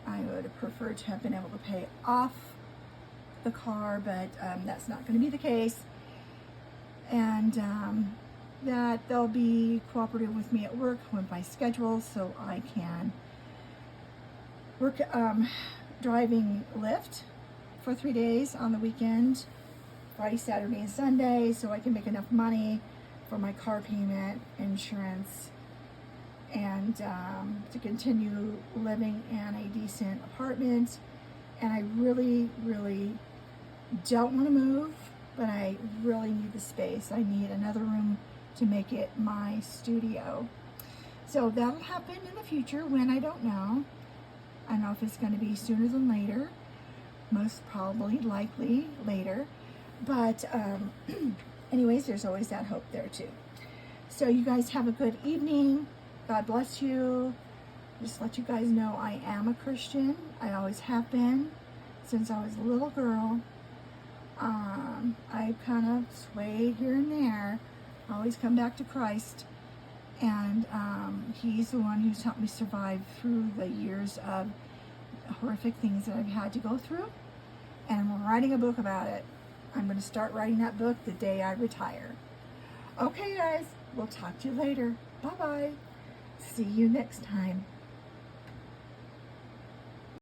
I would have preferred to have been able to pay off the car, but that's not going to be the case. And that they'll be cooperative with me at work with my schedule, so I can work driving Lyft for 3 days on the weekend, Friday, Saturday, and Sunday, so I can make enough money for my car payment, insurance, and to continue living in a decent apartment. And I really, really don't want to move, but I really need the space. I need another room to make it my studio. So that'll happen in the future, when I don't know. I don't know if it's going to be sooner than later. Most probably, likely later. But anyways, there's always that hope there too. So you guys have a good evening. God bless you. Just let you guys know I am a Christian. I always have been since I was a little girl. I kind of swayed here and there. I always come back to Christ. And He's the one who's helped me survive through the years of horrific things that I've had to go through. And I'm writing a book about it. I'm going to start writing that book the day I retire. Okay, guys. We'll talk to you later. Bye-bye. See you next time.